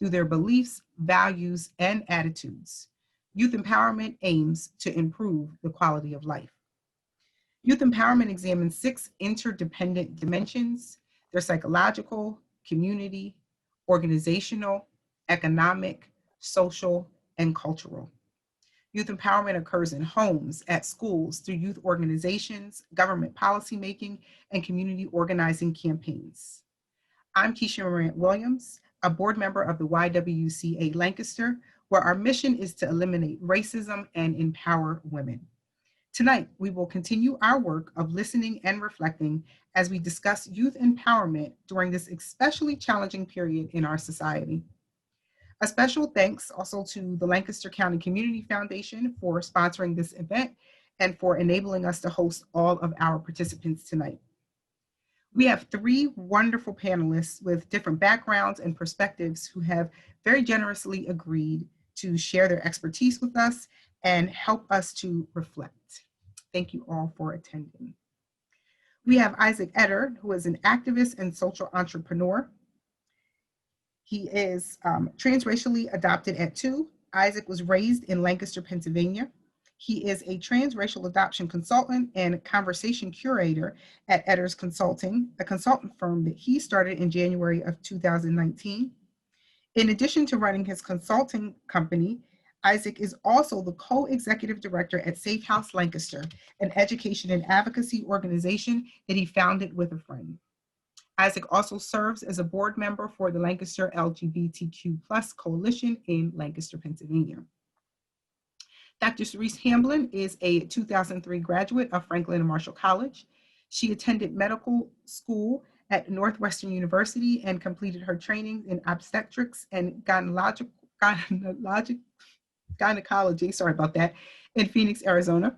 through their beliefs, values, and attitudes. Youth empowerment aims to improve the quality of life. Youth empowerment examines 6 interdependent dimensions. They're psychological, community, organizational, economic, social, and cultural. Youth empowerment occurs in homes, at schools, through youth organizations, government policymaking, and community organizing campaigns. I'm KESHA Morant Williams, a board member of the YWCA Lancaster, where our mission is to eliminate racism and empower women. Tonight, we will continue our work of listening and reflecting as we discuss youth empowerment during this especially challenging period in our society. A special thanks also to the Lancaster County Community Foundation for sponsoring this event and for enabling us to host all of our participants tonight. We have 3 wonderful panelists with different backgrounds and perspectives who have very generously agreed to share their expertise with us and help us to reflect. Thank you all for attending. We have Isaac ETTER, who is an activist and social entrepreneur. He is transracially adopted at 2. Isaac was raised in Lancaster, Pennsylvania. He is a transracial adoption consultant and conversation curator at ETTER's Consulting, a consultant firm that he started in January of 2019. In addition to running his consulting company, Isaac is also the co-executive director at SAFEHOUSE Lancaster, an education and advocacy organization that he founded with a friend. Isaac also serves as a board member for the Lancaster LGBTQ+ Coalition in Lancaster, Pennsylvania. Dr. Cerise Hamblin is a 2003 graduate of Franklin and Marshall College. She attended medical school at Northwestern University and completed her training in obstetrics and gynecology, in Phoenix, Arizona.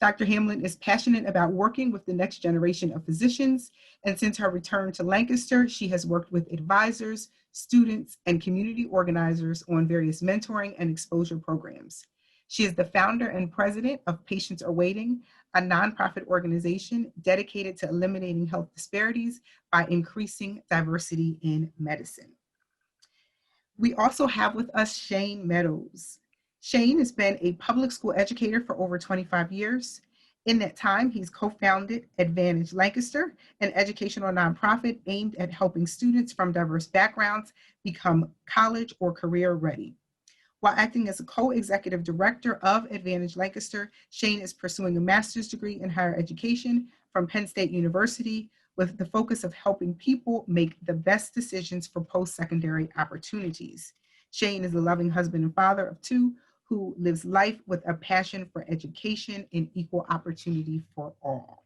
Dr. Hamlin is passionate about working with the next generation of physicians, and since her return to Lancaster, she has worked with advisors, students, and community organizers on various mentoring and exposure programs. She is the founder and president of Patients Are Waiting, a nonprofit organization dedicated to eliminating health disparities by increasing diversity in medicine. We also have with us Shayne Meadows. Shayne has been a public school educator for over 25 years. In that time, he's co-founded Advantage Lancaster, an educational nonprofit aimed at helping students from diverse backgrounds become college or career ready. While acting as a co-executive director of Advantage Lancaster, Shayne is pursuing a master's degree in higher education from Penn State University with the focus of helping people make the best decisions for post-secondary opportunities. Shayne is a loving husband and father of 2 who lives life with a passion for education and equal opportunity for all.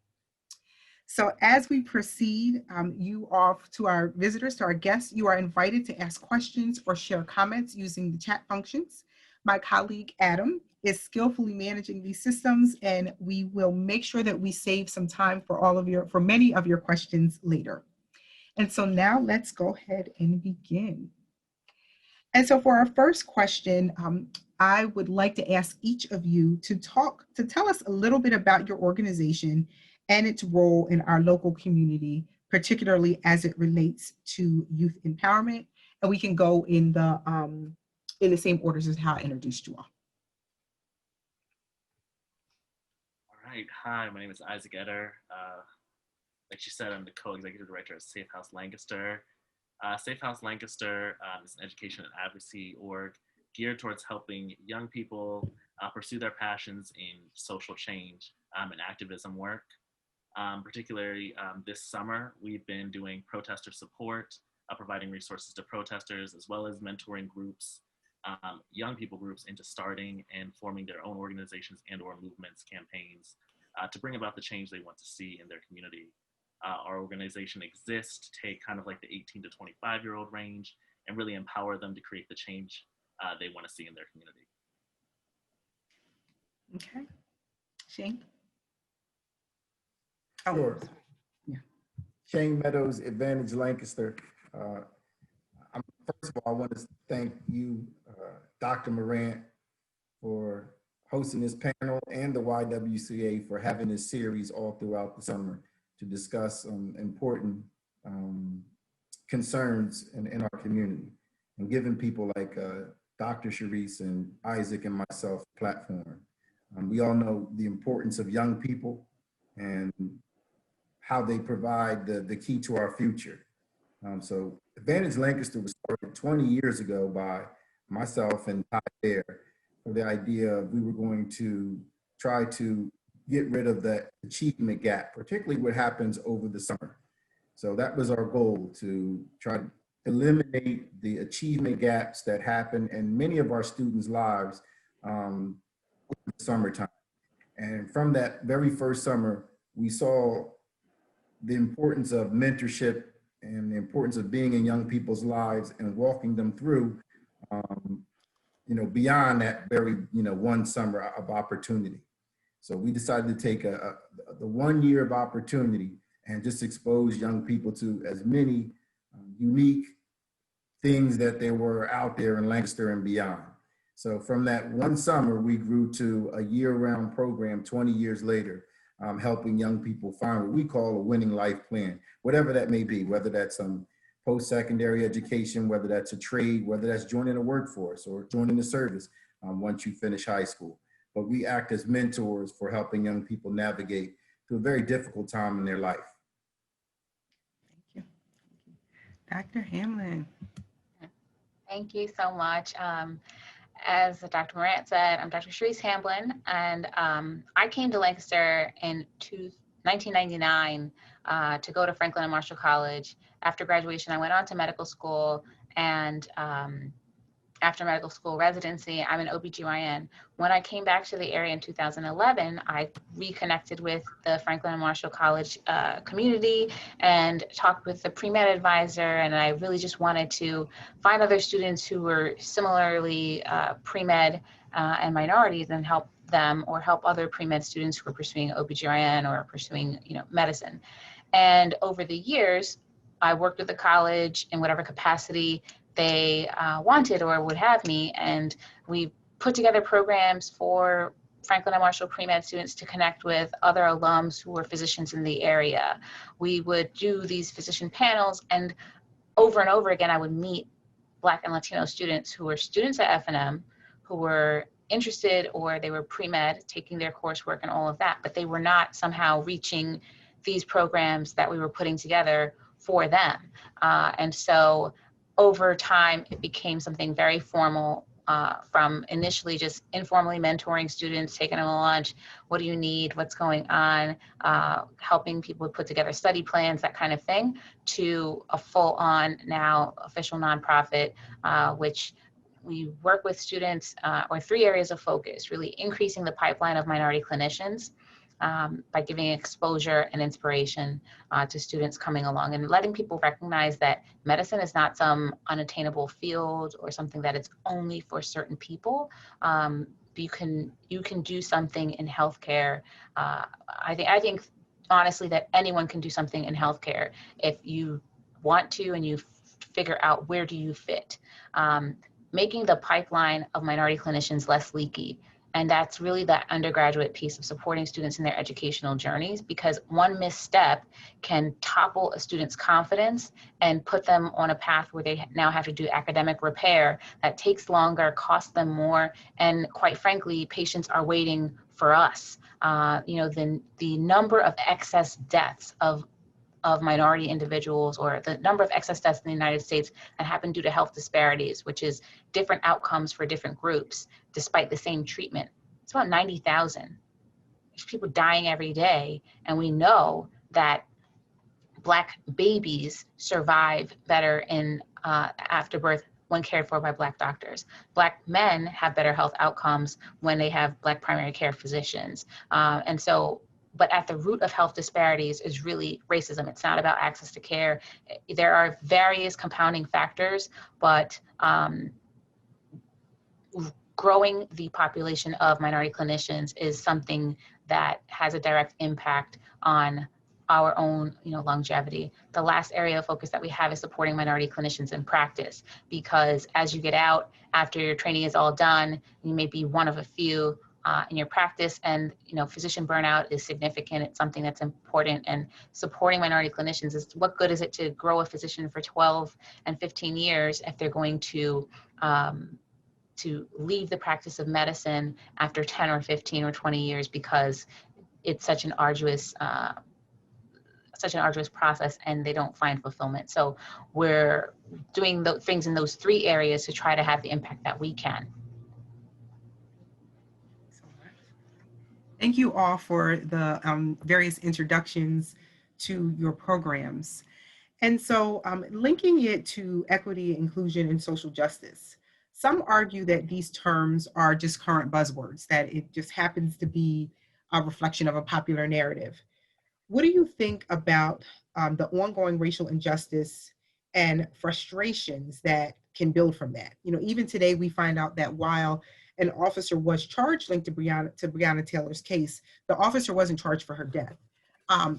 So as we proceed, you are, to our visitors, to our guests, you are invited to ask questions or share comments using the chat functions. My colleague, Adam, is skillfully managing these systems, and we will make sure that we save some time for many of your questions later. And so now let's go ahead and begin. And so for our first question, I would like to ask each of you to tell us a little bit about your organization and its role in our local community, particularly as it relates to youth empowerment. And we can go in the same orders as how I introduced you all. All right, hi, my name is Isaac ETTER. Like she said, I'm the co-executive director of SAFEHOUSE Lancaster. SAFEHOUSE Lancaster is an education and advocacy org geared towards helping young people pursue their passions in social change and activism work. Particularly this summer, we've been doing protester support, providing resources to protesters, as well as mentoring groups, young people groups, into starting and forming their own organizations and or movements, campaigns, to bring about the change they want to see in their community. Our organization exists to take kind of like the 18 to 25-year-old range and really empower them to create the change they want to see in their community. Okay, Shayne? Sure. Oh, yeah. Shayne Meadows, Advantage Lancaster. First of all, I want to thank you, Dr. Morant, for hosting this panel, and the YWCA for having this series all throughout the summer to discuss important concerns in our community. and giving people like Dr. Sharice and Isaac and myself a platform. We all know the importance of young people and how they provide the key to our future. So Advantage Lancaster was started 20 years ago by myself and Ty Bear for the idea of we were going to try to get rid of that achievement gap, particularly what happens over the summer. So that was our goal, to try to eliminate the achievement gaps that happen in many of our students' lives over the summertime. And from that very first summer, we saw the importance of mentorship and the importance of being in young people's lives and walking them through, beyond that very, one summer of opportunity. So we decided to take the 1 year of opportunity and just expose young people to as many unique things that there were out there in Lancaster and beyond. So from that one summer, we grew to a year-round program 20 years later, helping young people find what we call a winning life plan, whatever that may be, whether that's some post-secondary education, whether that's a trade, whether that's joining a workforce or joining the service once you finish high school. But we act as mentors for helping young people navigate through a very difficult time in their life. Thank you. Dr. Hamlin. Thank you so much. As Dr. Morant said, I'm Dr. Sharice Hamlin, and I came to Lancaster in 1999 to go to Franklin and Marshall College. After graduation, I went on to medical school, and after medical school residency, I'm an OBGYN. When I came back to the area in 2011, I reconnected with the Franklin and Marshall College community and talked with the pre-med advisor, and I really just wanted to find other students who were similarly pre-med and minorities and help them, or help other pre-med students who were pursuing OBGYN or pursuing medicine. And over the years, I worked with the college in whatever capacity they wanted or would have me, and we put together programs for Franklin and Marshall pre-med students to connect with other alums who were physicians in the area. We would do these physician panels, and over again, I would meet Black and Latino students who were students at F&M, who were interested, or they were pre-med, taking their coursework and all of that, but they were not somehow reaching these programs that we were putting together for them. And so over time, it became something very formal, from initially just informally mentoring students, taking them to lunch, what do you need, what's going on, helping people put together study plans, that kind of thing, to a full-on now official nonprofit, which we work with students, or 3 areas of focus: really increasing the pipeline of minority clinicians, by giving exposure and inspiration to students coming along, and letting people recognize that medicine is not some unattainable field or something that it's only for certain people. You can do something in healthcare. I think honestly that anyone can do something in healthcare if you want to and you figure out where do you fit. Making the pipeline of minority clinicians less leaky. And that's really that undergraduate piece of supporting students in their educational journeys, because one misstep can topple a student's confidence and put them on a path where they now have to do academic repair that takes longer, costs them more, and quite frankly, patients are waiting for us. The number of excess deaths of minority individuals, or the number of excess deaths in the United States that happen due to health disparities, which is different outcomes for different groups, despite the same treatment. It's about 90,000. There's people dying every day, and we know that Black babies survive better in after birth when cared for by Black doctors. Black men have better health outcomes when they have Black primary care physicians. But at the root of health disparities is really racism. It's not about access to care. There are various compounding factors, but growing the population of minority clinicians is something that has a direct impact on our own longevity. The last area of focus that we have is supporting minority clinicians in practice, because as you get out, after your training is all done, you may be one of a few in your practice. And, you know, physician burnout is significant. It's something that's important, and supporting minority clinicians is, what good is it to grow a physician for 12 and 15 years if they're going to leave the practice of medicine after 10 or 15 or 20 years because it's such an arduous process and they don't find fulfillment. So we're doing the things in those 3 areas to try to have the impact that we can. Thank you all for the various introductions to your programs. And so linking it to equity, inclusion, and social justice. Some argue that these terms are just current buzzwords, that it just happens to be a reflection of a popular narrative. What do you think about the ongoing racial injustice and frustrations that can build from that? You know, even today we find out that while an officer was charged linked to Breonna Taylor's case, the officer wasn't charged for her death.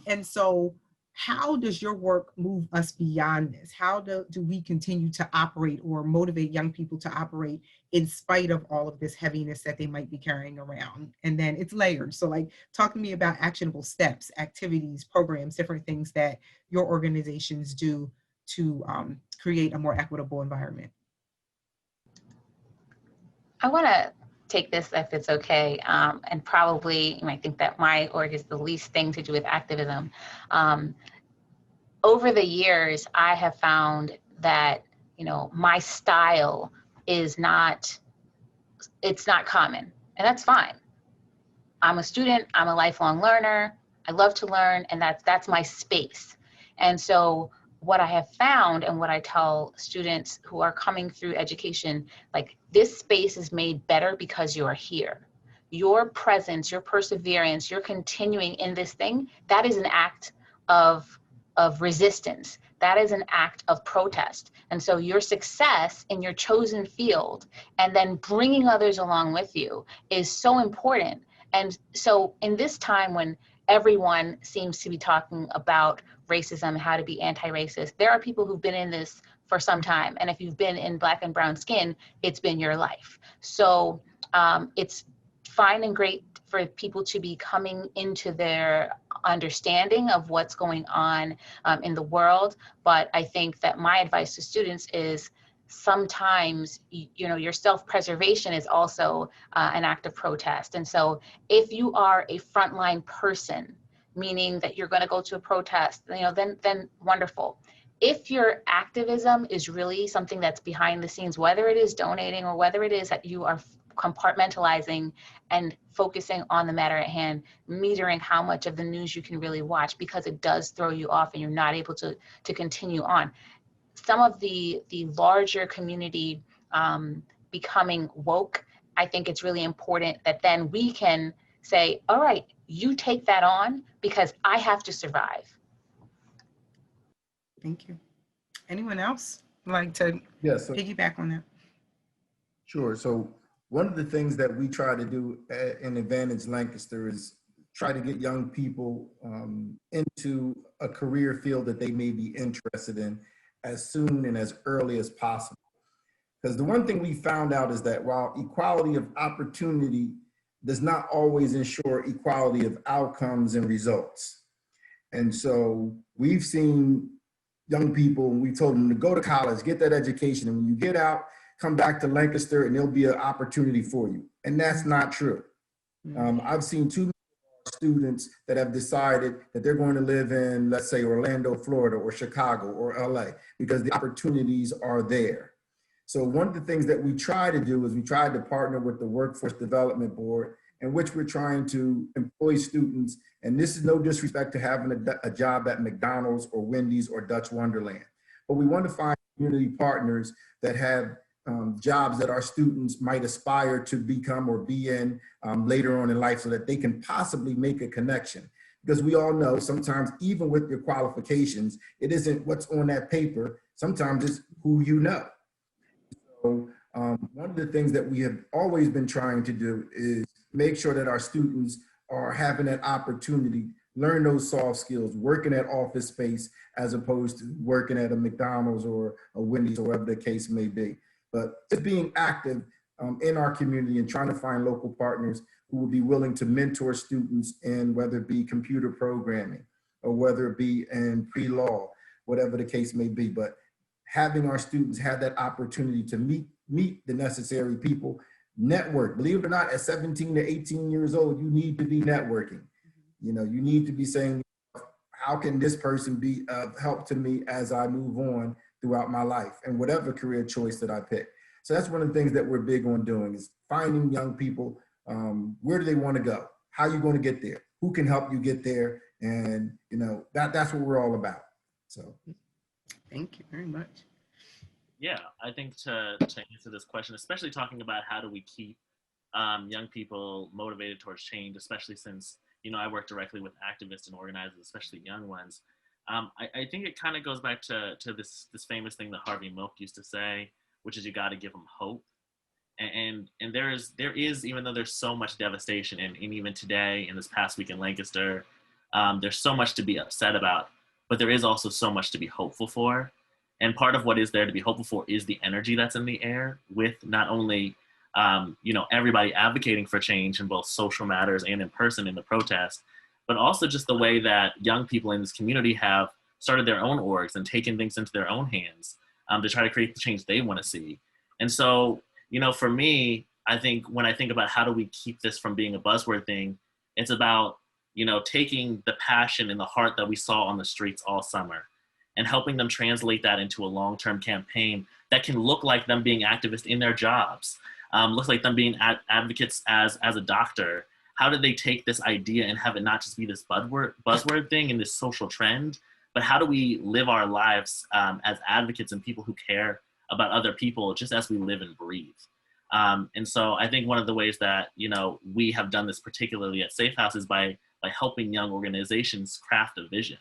And so how does your work move us beyond this? How do we continue to operate or motivate young people to operate in spite of all of this heaviness that they might be carrying around? And then it's layered. So like, talk to me about actionable steps, activities, programs, different things that your organizations do to create a more equitable environment. I want to take this, if it's okay, and probably you might think that my org is the least thing to do with activism. Over the years, I have found that, you know, my style is not, it's not common, and that's fine. I'm a student, I'm a lifelong learner, I love to learn, and that's my space. And so what I have found, and what I tell students who are coming through education, like, this space is made better because you are here. Your presence, your perseverance, your continuing in this thing, that is an act of resistance. That is an act of protest. And so your success in your chosen field and then bringing others along with you is so important. And so in this time when everyone seems to be talking about racism, how to be anti-racist, there are people who've been in this for some time. And if you've been in Black and brown skin, it's been your life. So it's fine and great for people to be coming into their understanding of what's going on in the world. But I think that my advice to students is, sometimes, you know, your self-preservation is also an act of protest. And so if you are a frontline person, meaning that you're going to go to a protest, you know, then wonderful. If your activism is really something that's behind the scenes, whether it is donating or whether it is that you are compartmentalizing and focusing on the matter at hand, metering how much of the news you can really watch, because it does throw you off and you're not able to continue on. Some of the larger community becoming woke, I think it's really important that then we can say, all right, you take that on because I have to survive. Thank you. Anyone else like to piggyback on that? Sure. So one of the things that we try to do in Advantage Lancaster is try to get young people into a career field that they may be interested in as soon and as early as possible. Because the one thing we found out is that while equality of opportunity does not always ensure equality of outcomes and results. And so we've seen young people, and we told them to go to college, get that education, and when you get out, come back to Lancaster and there'll be an opportunity for you. And that's not true. I've seen too many students that have decided that they're going to live in, let's say, Orlando, Florida, or Chicago, or LA, because the opportunities are there. So one of the things that we try to do is we try to partner with the Workforce Development Board, in which we're trying to employ students. And this is no disrespect to having a job at McDonald's or Wendy's or Dutch Wonderland, but we want to find community partners that have jobs that our students might aspire to become or be in later on in life, so that they can possibly make a connection. Because we all know sometimes, even with your qualifications, it isn't what's on that paper. Sometimes it's who you know. So one of the things that we have always been trying to do is make sure that our students are having that opportunity, learn those soft skills, working at office space, as opposed to working at a McDonald's or a Wendy's or whatever the case may be. But just being active in our community and trying to find local partners. who would be willing to mentor students in whether it be computer programming or whether it be in pre-law, whatever the case may be. But having our students have that opportunity to meet the necessary people, network. Believe it or not, at 17 to 18 years old, you need to be networking. You know, you need to be saying, how can this person be of help to me as I move on throughout my life and whatever career choice that I pick. So that's one of the things that we're big on doing, is finding young people, where do they want to go? How are you going to get there? Who can help you get there? And, you know, that's what we're all about. So. Thank you very much. Yeah, I think to answer this question, especially talking about how do we keep young people motivated towards change, especially since, you know, I work directly with activists and organizers, especially young ones. I think it kind of goes back to this famous thing that Harvey Milk used to say, which is you got to give them hope. And there is, even though there's so much devastation, and even today, in this past week in Lancaster, there's so much to be upset about, but there is also so much to be hopeful for. And part of what is there to be hopeful for is the energy that's in the air, with not only, you know, everybody advocating for change in both social matters and in person in the protest, but also just the way that young people in this community have started their own orgs and taken things into their own hands to try to create the change they want to see. And so, you know, for me, I think when I think about how do we keep this from being a buzzword thing, it's about, you know, taking the passion and the heart that we saw on the streets all summer and helping them translate that into a long-term campaign that can look like them being activists in their jobs, looks like them being advocates as a doctor. How do they take this idea and have it not just be this buzzword thing and this social trend, but how do we live our lives as advocates and people who care about other people just as we live and breathe? And so I think one of the ways that, you know, we have done this particularly at Safe House is by helping young organizations craft a vision.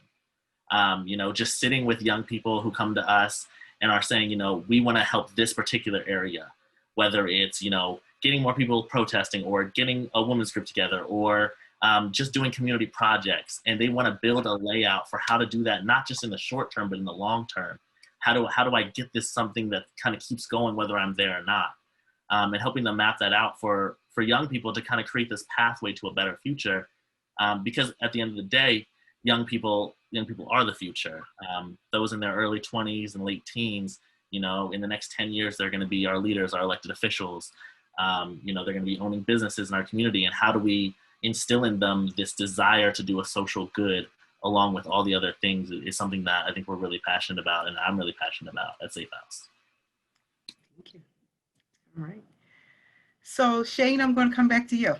You know, just sitting with young people who come to us and are saying, you know, we want to help this particular area, whether it's, you know, getting more people protesting or getting a women's group together or just doing community projects. And they want to build a layout for how to do that, not just in the short term, but in the long term. How do I get this something that kind of keeps going whether I'm there or not? And helping them map that out for young people to kind of create this pathway to a better future. Because at the end of the day, young people are the future. Those in their early 20s and late teens, you know, in the next 10 years, they're going to be our leaders, our elected officials. You know, they're going to be owning businesses in our community. And how do we instill in them this desire to do a social good along with all the other things is something that I think we're really passionate about, and I'm really passionate about at Safe House. Thank you. All right. So Shane, I'm going to come back to you.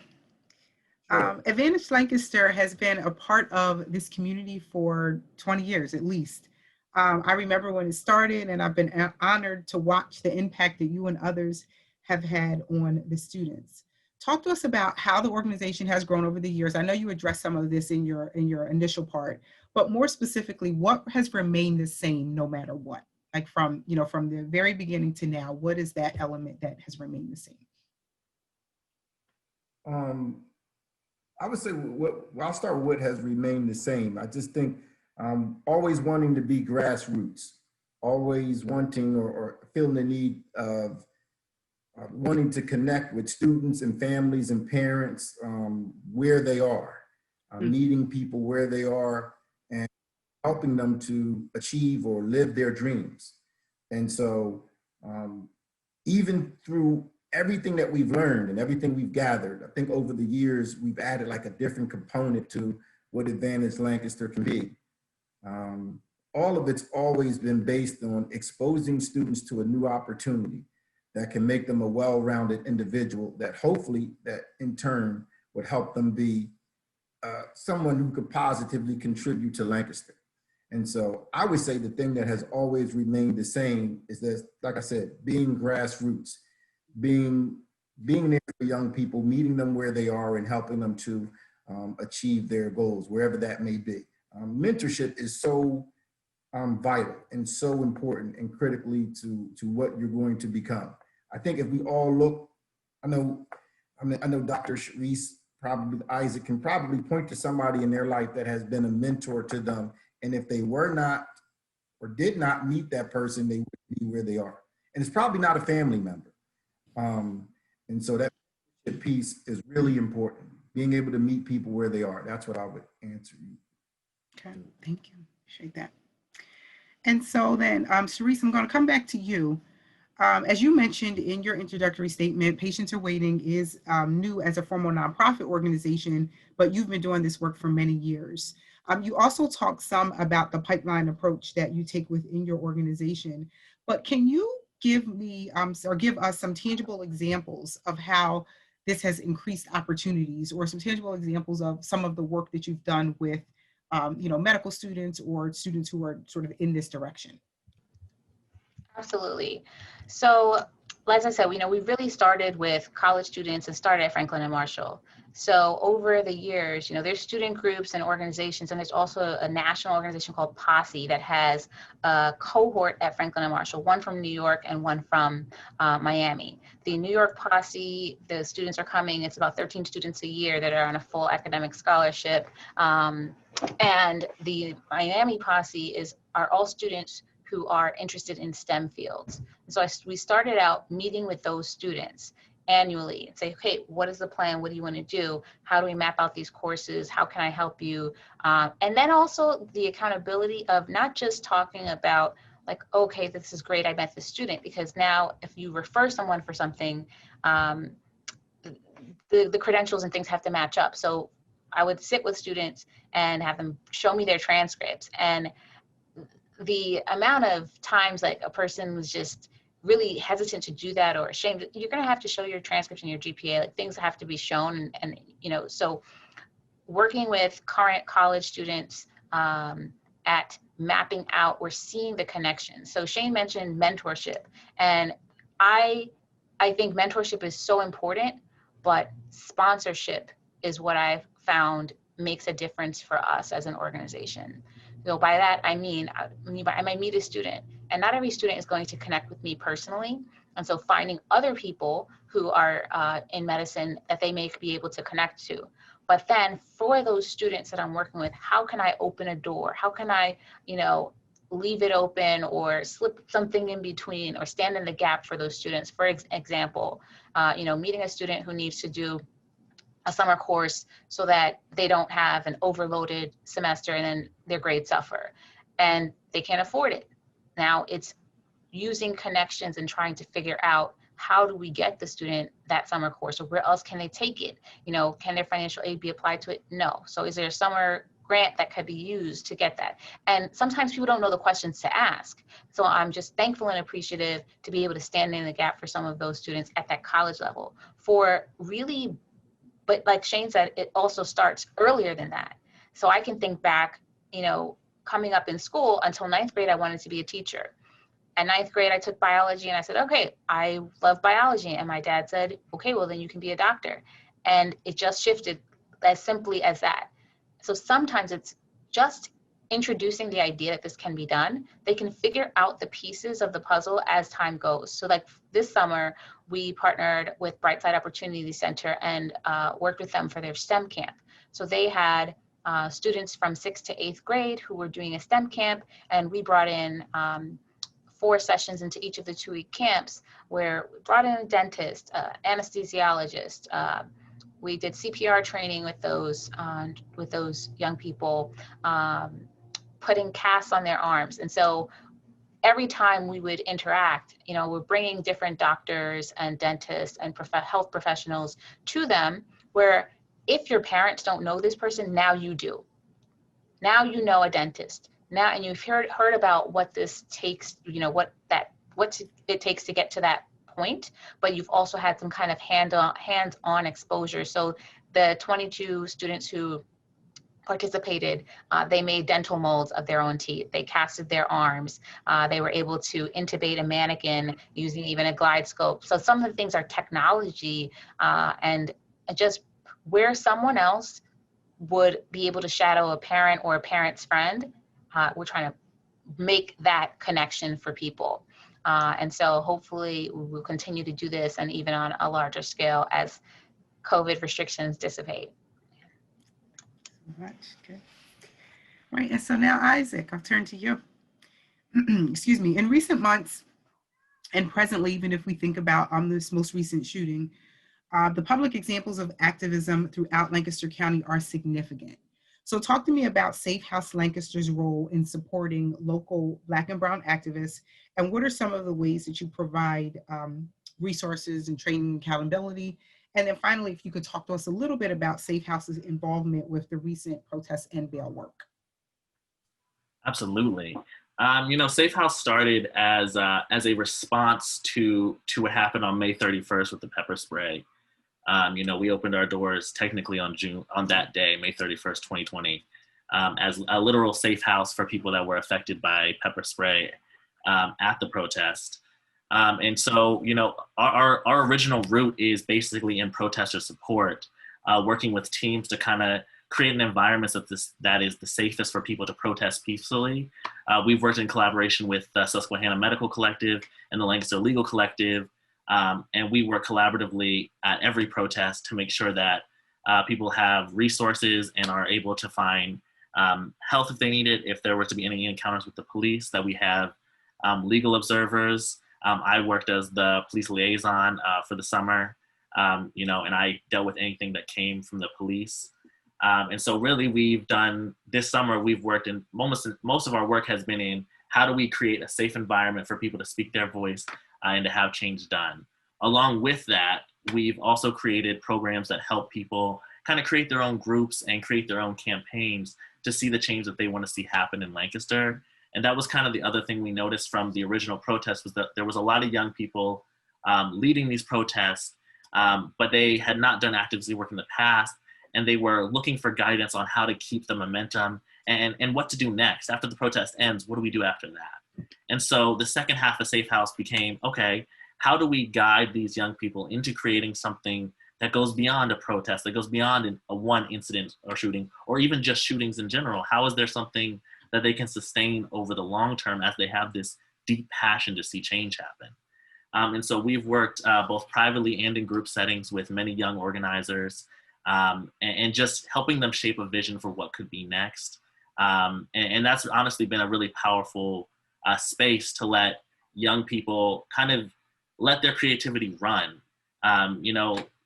Sure. Advantage Lancaster has been a part of this community for 20 years at least. I remember when it started, and I've been honored to watch the impact that you and others have had on the students. Talk to us about how the organization has grown over the years. I know you addressed some of this in your initial part, but more specifically, what has remained the same no matter what? Like from the very beginning to now, what is that element that has remained the same? I would say I'll start with what has remained the same. I just think always wanting to be grassroots, always wanting or feeling the need of wanting to connect with students and families and parents where they are, meeting people where they are and helping them to achieve or live their dreams. And so even through everything that we've learned and everything we've gathered, I think over the years, we've added like a different component to what Advantage Lancaster can be. All of it's always been based on exposing students to a new opportunity that can make them a well-rounded individual that hopefully that in turn would help them be someone who could positively contribute to Lancaster. And so I would say the thing that has always remained the same is that, like I said, being grassroots, being there for young people, meeting them where they are and helping them to achieve their goals, wherever that may be. Mentorship is so vital and so important and critically to what you're going to become. I think if we all look, I know Dr. Sharice, probably Isaac can probably point to somebody in their life that has been a mentor to them. And if they were not or did not meet that person, they wouldn't be where they are. And it's probably not a family member. And so that piece is really important. Being able to meet people where they are. That's what I would answer you. Okay, thank you. Appreciate that. And so then, Sharice, I'm going to come back to you. As you mentioned in your introductory statement, Patients Are Waiting is new as a formal nonprofit organization, but you've been doing this work for many years. You also talk some about the pipeline approach that you take within your organization, but can you give me or give us some tangible examples of how this has increased opportunities, or some tangible examples of some of the work that you've done with medical students or students who are sort of in this direction? Absolutely. So, as I said, we really started with college students and started at Franklin and Marshall. So over the years, there's student groups and organizations, and there's also a national organization called Posse that has a cohort at Franklin and Marshall, one from New York and one from Miami. The New York Posse, the students are coming, it's about 13 students a year that are on a full academic scholarship. And the Miami Posse are all students who are interested in STEM fields. So we started out meeting with those students annually and say, okay, what is the plan? What do you want to do? How do we map out these courses? How can I help you? And then also the accountability of not just talking about like, okay, this is great, I met this student, because now if you refer someone for something, the credentials and things have to match up. So I would sit with students and have them show me their transcripts, and the amount of times like a person was just really hesitant to do that or ashamed, you're going to have to show your transcripts and your GPA, like things have to be shown. And so working with current college students at mapping out, we're seeing the connection. So Shane mentioned mentorship, and I think mentorship is so important, but sponsorship is what I've found makes a difference for us as an organization. So by that, I might meet a student, and not every student is going to connect with me personally. And so finding other people who are in medicine that they may be able to connect to. But then for those students that I'm working with, how can I open a door? How can I, leave it open or slip something in between or stand in the gap for those students? For example, meeting a student who needs to do a summer course so that they don't have an overloaded semester and then their grades suffer and they can't afford it. Now it's using connections and trying to figure out how do we get the student that summer course, or where else can they take it? Can their financial aid be applied to it? No. So is there a summer grant that could be used to get that? And sometimes people don't know the questions to ask. So I'm just thankful and appreciative to be able to stand in the gap for some of those students at that college level for really. But like Shane said, it also starts earlier than that. So I can think back, coming up in school until 9th grade, I wanted to be a teacher. At 9th grade, I took biology and I said, okay, I love biology. And my dad said, okay, well, then you can be a doctor. And it just shifted as simply as that. So sometimes it's just introducing the idea that this can be done. They can figure out the pieces of the puzzle as time goes. So like this summer, we partnered with Brightside Opportunity Center and worked with them for their STEM camp. So they had students from 6th to 8th grade who were doing a STEM camp, and we brought in 4 sessions into each of the 2-week camps where we brought in a dentist, anesthesiologist. We did CPR training with those young people, putting casts on their arms. And so every time we would interact, we're bringing different doctors and dentists and health professionals to them, where if your parents don't know this person, now you do. Now you know a dentist. Now, and you've heard about what this takes, what it takes to get to that point, but you've also had some kind of hands-on exposure. So the 22 students who participated, they made dental molds of their own teeth. They casted their arms. They were able to intubate a mannequin using even a glide scope. So some of the things are technology, and just where someone else would be able to shadow a parent or a parent's friend, we're trying to make that connection for people. And so hopefully we'll continue to do this, and even on a larger scale as COVID restrictions dissipate. Much. Okay. Right. And so now, Isaac, I'll turn to you. Excuse me. In recent months, and presently, even if we think about this most recent shooting, The public examples of activism throughout Lancaster County are significant. So talk to me about Safe House Lancaster's role in supporting local Black and Brown activists, and what are some of the ways that you provide resources and training and accountability? And then finally, if you could talk to us a little bit about Safe House's involvement with the recent protests and bail work. Absolutely. Safe House started as a response to what happened on May 31st with the pepper spray. We opened our doors technically on that day, May 31st, 2020, as a literal safe house for people that were affected by pepper spray at the protest. And so, our original route is basically in protester support, working with teams to kind of create an environment that is the safest for people to protest peacefully. We've worked in collaboration with the Susquehanna Medical Collective and the Lancaster Legal Collective, and we work collaboratively at every protest to make sure that people have resources and are able to find help if they need it, if there were to be any encounters with the police, that we have legal observers. I worked as the police liaison for the summer, and I dealt with anything that came from the police. And so really this summer, we've worked in, most of our work has been in how do we create a safe environment for people to speak their voice and to have change done. Along with that, we've also created programs that help people kind of create their own groups and create their own campaigns to see the change that they want to see happen in Lancaster. And that was kind of the other thing we noticed from the original protest, was that there was a lot of young people leading these protests, but they had not done actively work in the past. And they were looking for guidance on how to keep the momentum and what to do next. After the protest ends, what do we do after that? And so the second half of Safe House became, okay, how do we guide these young people into creating something that goes beyond a protest, that goes beyond a one incident or shooting, or even just shootings in general? How is there something that they can sustain over the long term as they have this deep passion to see change happen? And so we've worked both privately and in group settings with many young organizers, and just helping them shape a vision for what could be next. And that's honestly been a really powerful space to let young people kind of let their creativity run.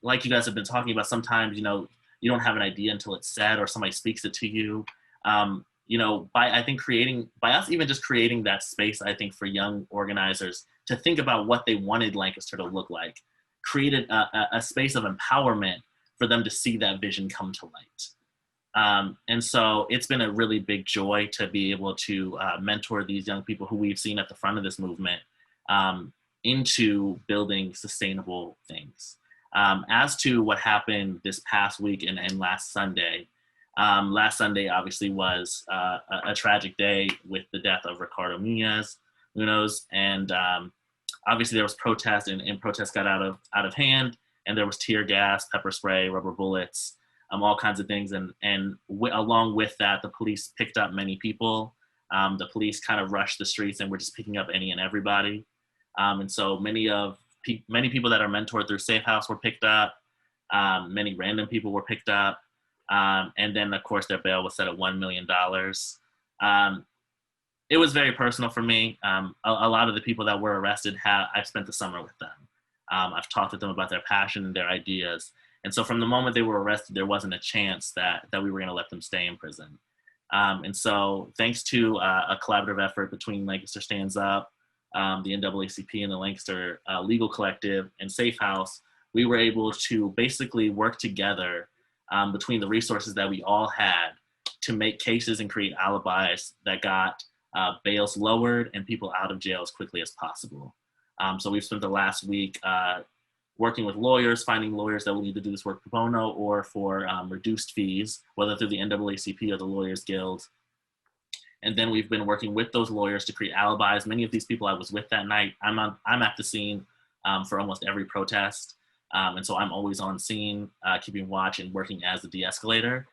Like you guys have been talking about, sometimes, you don't have an idea until it's said or somebody speaks it to you. By us even just creating that space, I think, for young organizers to think about what they wanted Lancaster to look like, created a space of empowerment for them to see that vision come to light. And so it's been a really big joy to be able to mentor these young people who we've seen at the front of this movement into building sustainable things. As to what happened this past week and last Sunday obviously was a tragic day with the death of Ricardo Munoz, and obviously there was protest, and protests got out of hand, and there was tear gas, pepper spray, rubber bullets, all kinds of things, and along with that, the police picked up many people. The police kind of rushed the streets and were just picking up any and everybody, and so many people that are mentored through Safe House were picked up. Many random people were picked up. And then, of course, their bail was set at $1 million. It was very personal for me. A lot of the people that were arrested, I've spent the summer with them. I've talked to them about their passion and their ideas. And so from the moment they were arrested, there wasn't a chance that we were going to let them stay in prison. And so thanks to a collaborative effort between Lancaster Stands Up, the NAACP, and the Lancaster Legal Collective, and Safe House, we were able to basically work together between the resources that we all had to make cases and create alibis that got bails lowered and people out of jail as quickly as possible. So we've spent the last week working with lawyers, finding lawyers that will either do this work pro bono or for reduced fees, whether through the NAACP or the Lawyers Guild. And then we've been working with those lawyers to create alibis. Many of these people I was with that night, I'm at the scene for almost every protest. And so I'm always on scene, keeping watch and working as a de-escalator.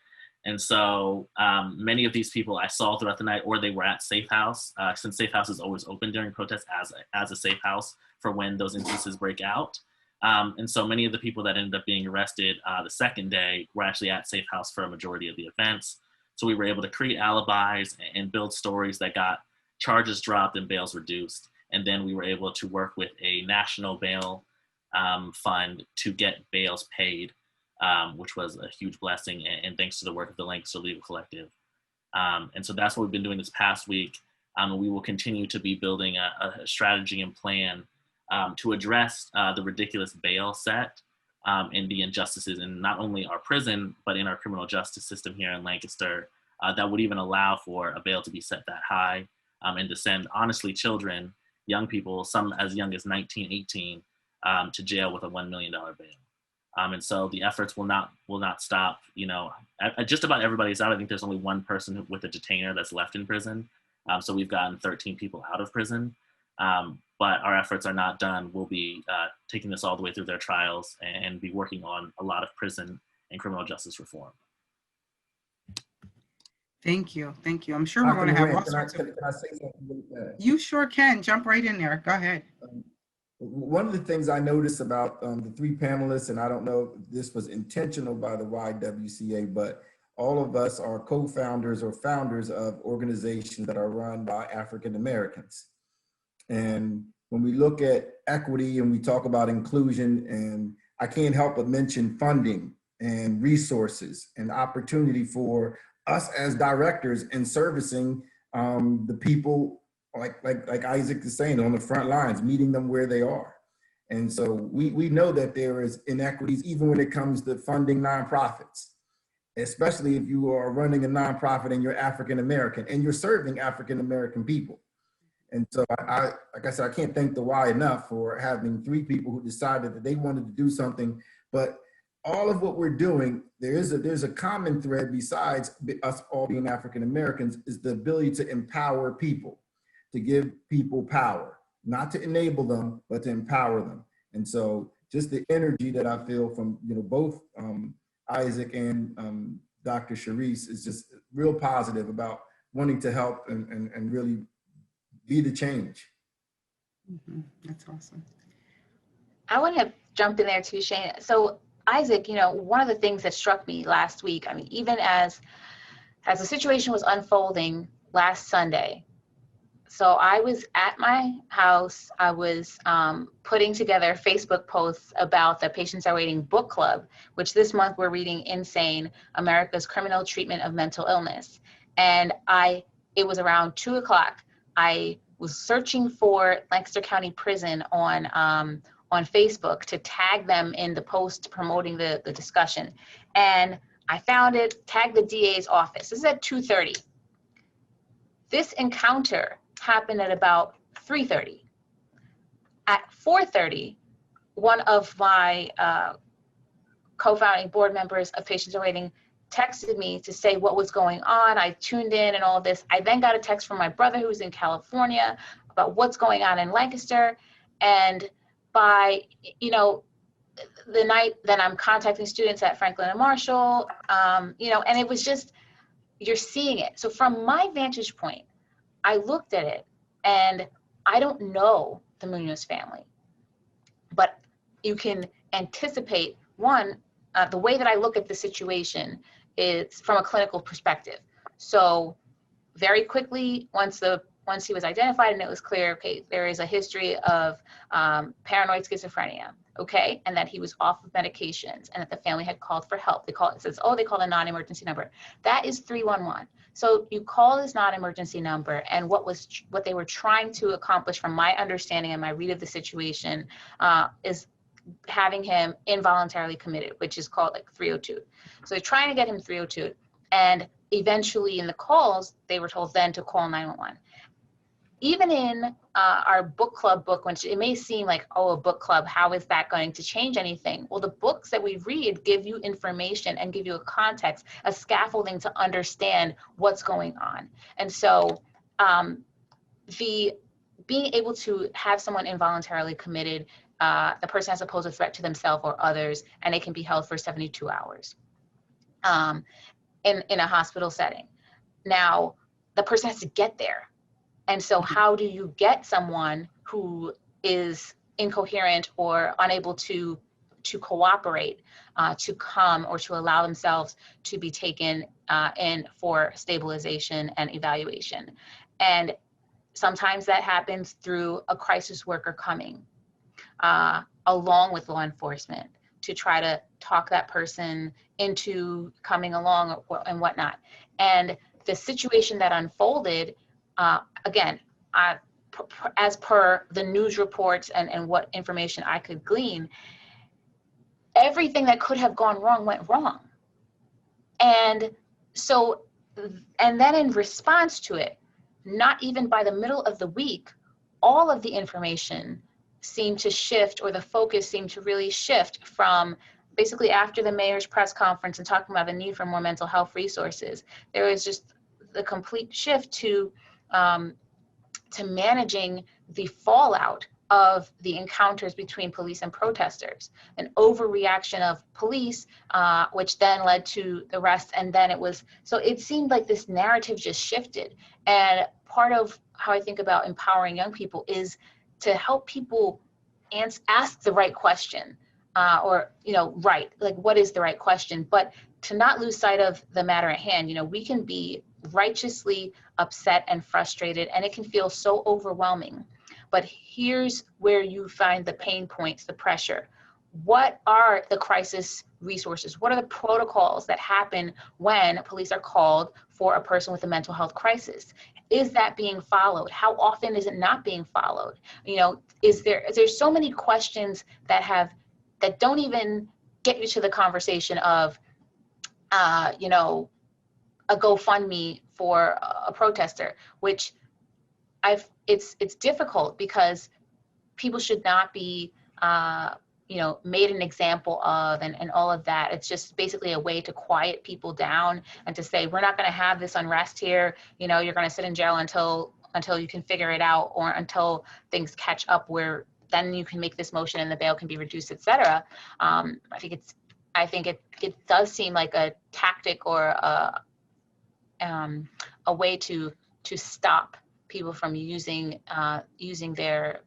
And so many of these people I saw throughout the night, or they were at Safe House, since Safe House is always open during protests as a safe house for when those instances break out. And so many of the people that ended up being arrested the second day were actually at Safe House for a majority of the events. So we were able to create alibis and build stories that got charges dropped and bails reduced. And then we were able to work with a national bail fund to get bails paid, which was a huge blessing, and thanks to the work of the Lancaster Legal Collective. And so that's what we've been doing this past week. We will continue to be building a strategy and plan to address the ridiculous bail set and the injustices in not only our prison, but in our criminal justice system here in Lancaster that would even allow for a bail to be set that high and to send, honestly, children, young people, some as young as 19, 18, to jail with a $1 million bail. And so the efforts will not stop. You know, just about everybody's out. I think there's only one person with a detainer that's left in prison. So we've gotten 13 people out of prison. But our efforts are not done. We'll be taking this all the way through their trials and be working on a lot of prison and criminal justice reform. Thank you. Thank you. I'm sure we're going to have all sorts of... Can I say something really fast? You sure can. Jump right in there. Go ahead. One of the things I noticed about the three panelists, and I don't know if this was intentional by the YWCA, but all of us are co-founders or founders of organizations that are run by African Americans. And when we look at equity and we talk about inclusion, and I can't help but mention funding and resources and opportunity for us as directors in servicing the people like Isaac is saying, on the front lines, meeting them where they are. And so we know that there is inequities even when it comes to funding nonprofits, especially if you are running a nonprofit and you're African American and you're serving African American people. And so like I said, I can't thank the Y enough for having three people who decided that they wanted to do something. But all of what we're doing, there's a common thread besides us all being African Americans, is the ability to empower people, to give people power, not to enable them, but to empower them. And so just the energy that I feel from both Isaac and Dr. Sharice is just real positive about wanting to help and really be the change. Mm-hmm. That's awesome. I want to jump in there too, Shane. So Isaac, one of the things that struck me last week, I mean, even as the situation was unfolding last Sunday, so I was at my house, I was putting together Facebook posts about the Patients Are Waiting book club, which this month we're reading Insane, America's Criminal Treatment of Mental Illness. And it was around 2 o'clock. I was searching for Lancaster County Prison on Facebook to tag them in the post promoting the discussion. And I found it, tagged the DA's office. This is at 2:30. This encounter happened at about 3:30. At 4:30, one of my co-founding board members of Patients Are Waiting texted me to say what was going on. I tuned in and all this. I then got a text from my brother who's in California about what's going on in Lancaster. And by, the night that I'm contacting students at Franklin and Marshall, and it was just, you're seeing it. So from my vantage point, I looked at it, and I don't know the Munoz family, but you can anticipate, one, the way that I look at the situation is from a clinical perspective. So very quickly, once he was identified and it was clear, okay, there is a history of paranoid schizophrenia, okay, and that he was off of medications and that the family had called for help. They called a non-emergency number. That is 311. So you call this non-emergency number, and what they were trying to accomplish, from my understanding and my read of the situation, is having him involuntarily committed, which is called like 302. So they're trying to get him 302, and eventually in the calls, they were told then to call 911. Even in our book club book, which it may seem like, oh, a book club, how is that going to change anything? Well, the books that we read give you information and give you a context, a scaffolding to understand what's going on. And so being able to have someone involuntarily committed, the person has to pose a threat to themselves or others, and they can be held for 72 hours in a hospital setting. Now, the person has to get there. And so how do you get someone who is incoherent or unable to cooperate to come or to allow themselves to be taken in for stabilization and evaluation? And sometimes that happens through a crisis worker coming. along with law enforcement to try to talk that person into coming along and whatnot. And the situation that unfolded, again, as per the news reports and what information I could glean, everything that could have gone wrong went wrong. And so, and then in response to it, not even by the middle of the week, all of the information seemed to shift, or the focus seemed to really shift from basically after the mayor's press conference and talking about the need for more mental health resources. There was just the complete shift to managing the fallout of the encounters between police and protesters, an overreaction of police, which then led to the rest. And then it was, so it seemed like this narrative just shifted. And part of how I think about empowering young people is to help people ask the right question, or, right, like what is the right question, but to not lose sight of the matter at hand. We can be righteously upset and frustrated, and it can feel so overwhelming. But here's where you find the pain points, the pressure. What are the crisis resources? What are the protocols that happen when police are called for a person with a mental health crisis? Is that being followed? How often is it not being followed? There's so many questions that don't even get you to the conversation of, a GoFundMe for a protester, which it's difficult because people should not be, made an example of and all of that. It's just basically a way to quiet people down and to say, we're not going to have this unrest here. You're going to sit in jail until you can figure it out, or until things catch up where then you can make this motion and the bail can be reduced, etc. I think it does seem like a tactic or a way to stop people from using their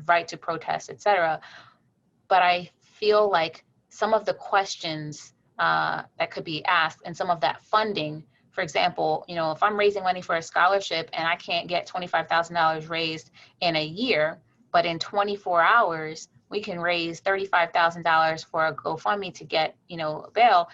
right to protest, etc. But I feel like some of the questions that could be asked and some of that funding, for example, if I'm raising money for a scholarship and I can't get $25,000 raised in a year, but in 24 hours, we can raise $35,000 for a GoFundMe to get, bail.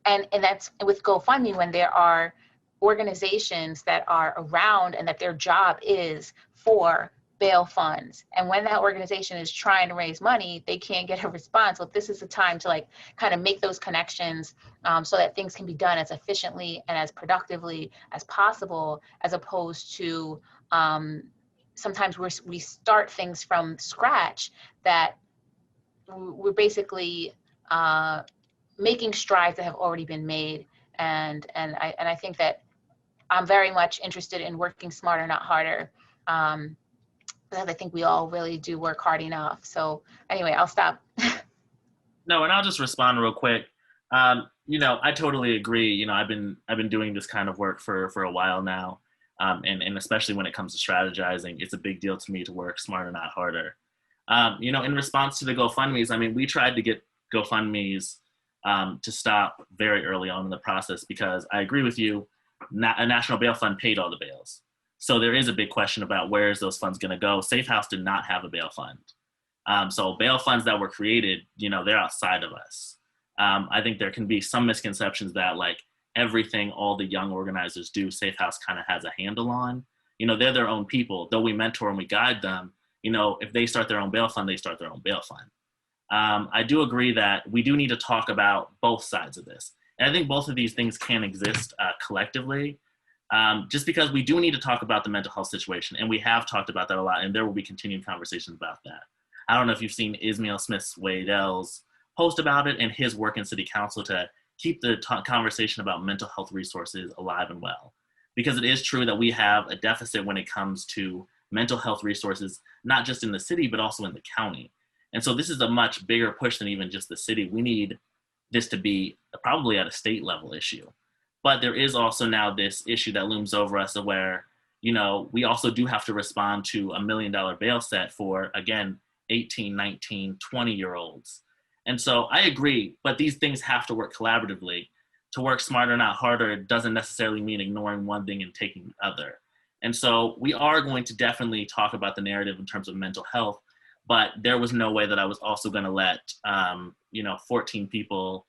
And that's with GoFundMe when there are organizations that are around and that their job is for bail funds. And when that organization is trying to raise money, they can't get a response. Well, this is the time to kind of make those connections so that things can be done as efficiently and as productively as possible, as opposed to sometimes we start things from scratch that we're basically making strides that have already been made. And I think that I'm very much interested in working smarter, not harder. Because I think we all really do work hard enough. So anyway, I'll stop. No, and I'll just respond real quick. I totally agree. I've been doing this kind of work for a while now. And especially when it comes to strategizing, it's a big deal to me to work smarter, not harder. In response to the GoFundMes, we tried to get GoFundMes to stop very early on in the process, because I agree with you, a national bail fund paid all the bails. So there is a big question about where is those funds going to go. Safe House did not have a bail fund. So bail funds that were created, they're outside of us. I think there can be some misconceptions that everything all the young organizers do, Safe House kind of has a handle on. They're their own people. Though we mentor and we guide them, if they start their own bail fund, they start their own bail fund. I do agree that we do need to talk about both sides of this. And I think both of these things can exist collectively, just because we do need to talk about the mental health situation. And we have talked about that a lot, and there will be continuing conversations about that. I don't know if you've seen Ismail Smith's Waddell's post about it and his work in city council to keep the conversation about mental health resources alive and well. Because it is true that we have a deficit when it comes to mental health resources, not just in the city, but also in the county. And so this is a much bigger push than even just the city. We need this to be probably at a state level issue. But there is also now this issue that looms over us where, we also do have to respond to $1 million bail set for, again, 18, 19, 20-year-olds. And so I agree, but these things have to work collaboratively. To work smarter, not harder, doesn't necessarily mean ignoring one thing and taking the other. And so we are going to definitely talk about the narrative in terms of mental health, but there was no way that I was also going to let, 14 people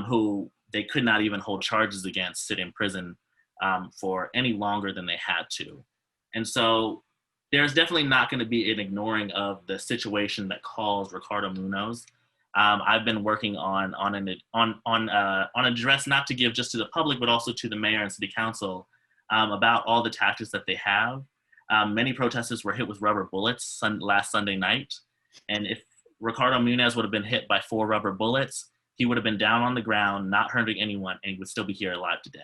who they could not even hold charges against sit in prison for any longer than they had to. And so there's definitely not going to be an ignoring of the situation that calls Ricardo Munoz. I've been working on an address not to give just to the public, but also to the mayor and city council about all the tactics that they have. Many protesters were hit with rubber bullets last Sunday night. And if Ricardo Munoz would have been hit by 4 rubber bullets, he would have been down on the ground, not hurting anyone, and he would still be here alive today.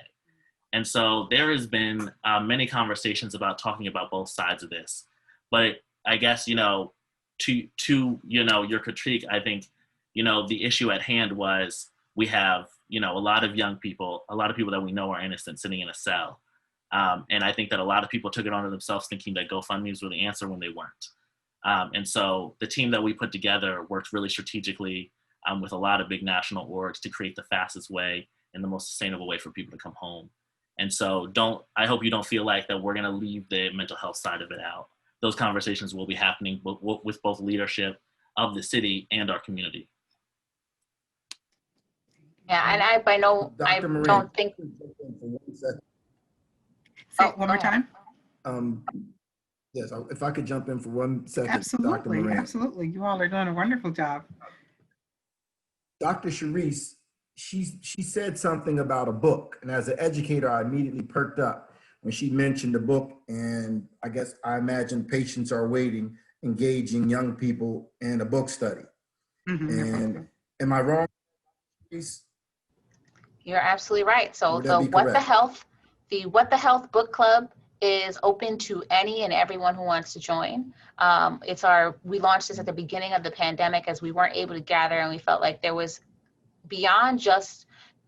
And so there has been many conversations about talking about both sides of this. But I guess, to your critique, I think, the issue at hand was we have, a lot of young people, a lot of people that we know are innocent sitting in a cell. And I think that a lot of people took it onto themselves thinking that GoFundMe's were the answer when they weren't. And so the team that we put together worked really strategically with a lot of big national orgs to create the fastest way and the most sustainable way for people to come home. And so I hope you don't feel like that we're gonna leave the mental health side of it out. Those conversations will be happening with both leadership of the city and our community. Yeah, and I don't think. Say it one more time. Yes, if I could jump in for 1 second. Absolutely, absolutely. You all are doing a wonderful job. Dr. Sharice, she said something about a book, and as an educator, I immediately perked up when she mentioned the book, and I imagine patients are waiting, engaging young people in a book study. And am I wrong, Sharice? You're absolutely right. So the What the Health book club is open to any and everyone who wants to join. We launched this at the beginning of the pandemic as we weren't able to gather, and we felt like there was, beyond just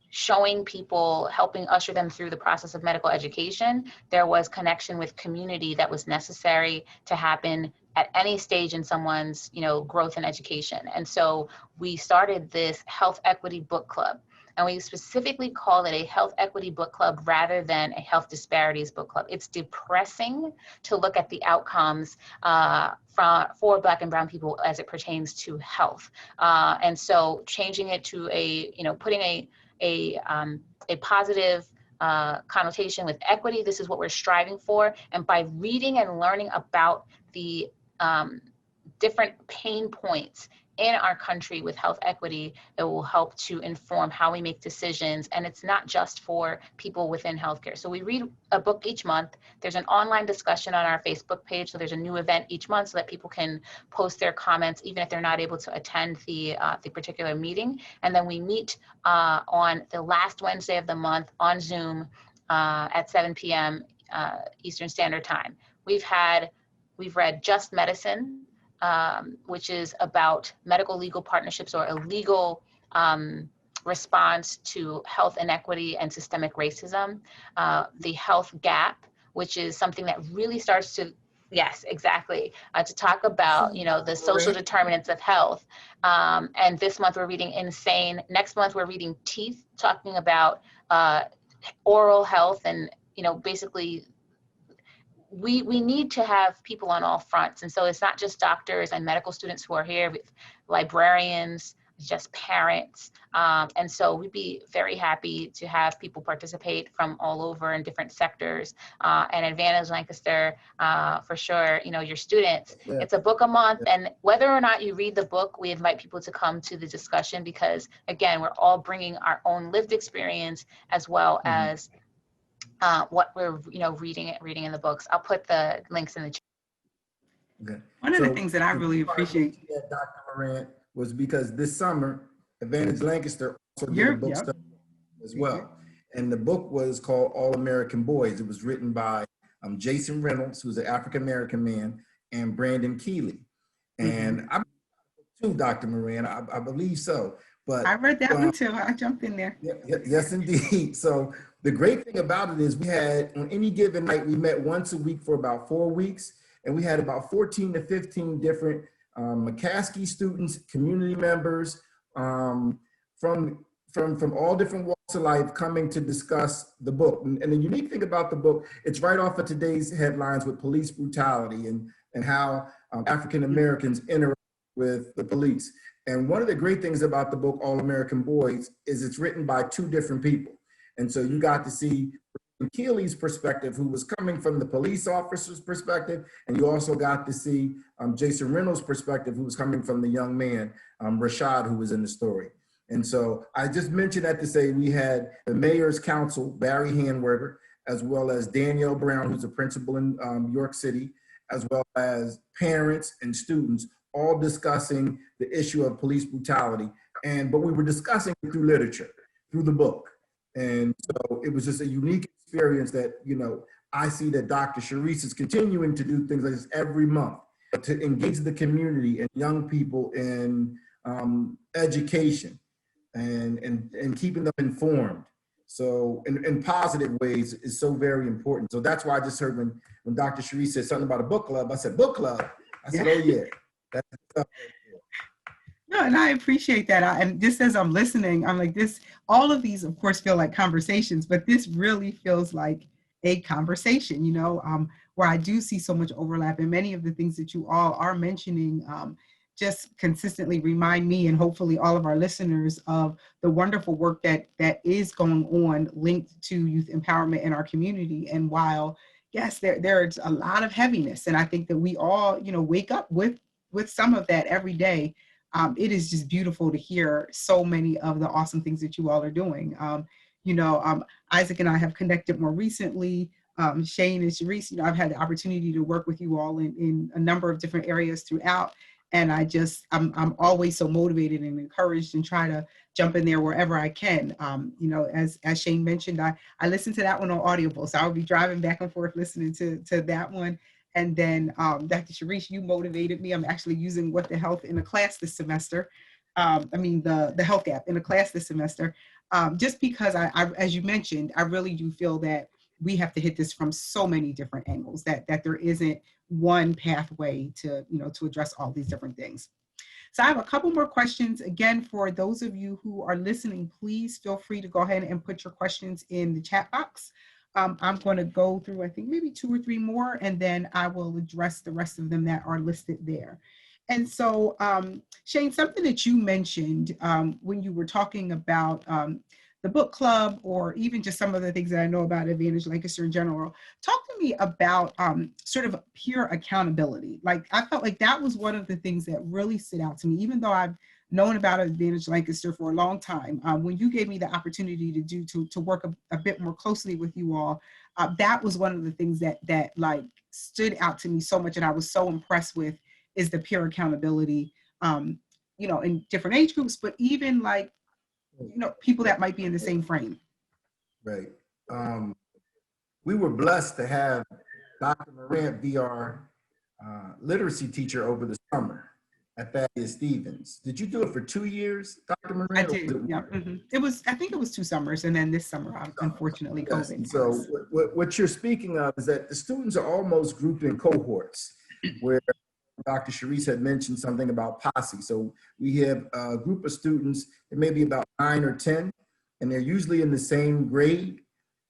showing people, helping usher them through the process of medical education, there was connection with community that was necessary to happen at any stage in someone's growth and education. And so we started this Health Equity Book Club. And we specifically call it a health equity book club rather than a health disparities book club. It's depressing to look at the outcomes for Black and Brown people as it pertains to health. And so changing it to putting a positive connotation with equity, this is what we're striving for. And by reading and learning about the different pain points in our country with health equity, it will help to inform how we make decisions. And it's not just for people within healthcare. So we read a book each month. There's an online discussion on our Facebook page. So there's a new event each month so that people can post their comments, even if they're not able to attend the particular meeting. And then we meet on the last Wednesday of the month on Zoom at 7 p.m. Eastern Standard Time. We've read Just Medicine, which is about medical legal partnerships or a legal response to health inequity and systemic racism. The Health Gap, which is something that really starts to, yes, exactly, to talk about, the social determinants of health. And this month we're reading Insane. Next month we're reading Teeth, talking about oral health and, basically we need to have people on all fronts. And so it's not just doctors and medical students who are here, with librarians, just parents. And so we'd be very happy to have people participate from all over in different sectors. And Advantage Lancaster, for sure, your students. Yeah. It's a book a month. Yeah. And whether or not you read the book, we invite people to come to the discussion because, again, we're all bringing our own lived experience as well as what we're reading in the books. I'll put the links in the chat. Okay. One of the things that I really appreciate, Dr. Morant, was because this summer Advantage Lancaster also did a book study as well, and the book was called All American Boys. It was written by Jason Reynolds, who's an African American man, and Brandon Keeley. And I too, Dr. Moran, I believe so. But I read that one too. I jumped in there. Yes, indeed. So the great thing about it is we had, on any given night, we met once a week for about 4 weeks, and we had about 14 to 15 different McCaskey students, community members from all different walks of life coming to discuss the book. And the unique thing about the book, it's right off of today's headlines with police brutality and how African Americans interact with the police. And one of the great things about the book, All American Boys, is it's written by two different people. And so you got to see Keely's perspective, who was coming from the police officer's perspective, and you also got to see Jason Reynolds' perspective, who was coming from the young man, Rashad, who was in the story. And so I just mentioned that to say we had the mayor's council, Barry Hanwerger, as well as Danielle Brown, who's a principal in York City, as well as parents and students, all discussing the issue of police brutality. But we were discussing it through literature, through the book. And so it was just a unique experience that, you know, I see that Dr. Sharice is continuing to do things like this every month to engage the community and young people in education and keeping them informed. So in positive ways is so very important. So that's why I just heard when Dr. Sharice said something about a book club, I said, book club? I said, oh yeah. That's stuff right there. No, and I appreciate that. And just as I'm listening, I'm like this, all of these of course feel like conversations, but this really feels like a conversation, you know, where I do see so much overlap, and many of the things that you all are mentioning just consistently remind me and hopefully all of our listeners of the wonderful work that is going on linked to youth empowerment in our community. And while yes, there's a lot of heaviness, and I think that we all, you know, wake up with some of that every day. It is just beautiful to hear so many of the awesome things that you all are doing. You know, Isaac and I have connected more recently. Shayne and Sharice, you know, I've had the opportunity to work with you all in a number of different areas throughout. And I'm always so motivated and encouraged and try to jump in there wherever I can. You know, as Shayne mentioned, I listened to that one on Audible. So I'll be driving back and forth listening to that one. And then Dr. Sharice, you motivated me. I'm actually using What the Health in a class this semester. The Health Gap in a class this semester, just because I, as you mentioned, I really do feel that we have to hit this from so many different angles, that there isn't one pathway to, you know, to address all these different things. So I have a couple more questions. Again, for those of you who are listening, please feel free to go ahead and put your questions in the chat box. I'm going to go through, I think, maybe 2 or 3 more, and then I will address the rest of them that are listed there. And so, Shayne, something that you mentioned when you were talking about the book club, or even just some of the things that I know about Advantage Lancaster in general, talk to me about sort of peer accountability. Like, I felt like that was one of the things that really stood out to me, even though I've known about Advantage Lancaster for a long time. When you gave me the opportunity to work a bit more closely with you all, that was one of the things that like stood out to me so much, and I was so impressed with, is the peer accountability, you know, in different age groups, but even like, you know, people that might be in the same frame. Right. We were blessed to have Dr. Morant be our literacy teacher over the summer at Thaddeus Stevens. Did you do it for 2 years, Dr. Morant? I did, yeah. It was, I think it was 2 summers, and then this summer, unfortunately, yes. COVID. So what you're speaking of is that the students are almost grouped in cohorts, where Dr. Sharice had mentioned something about posse. So we have a group of students, it may be about 9 or 10, and they're usually in the same grade,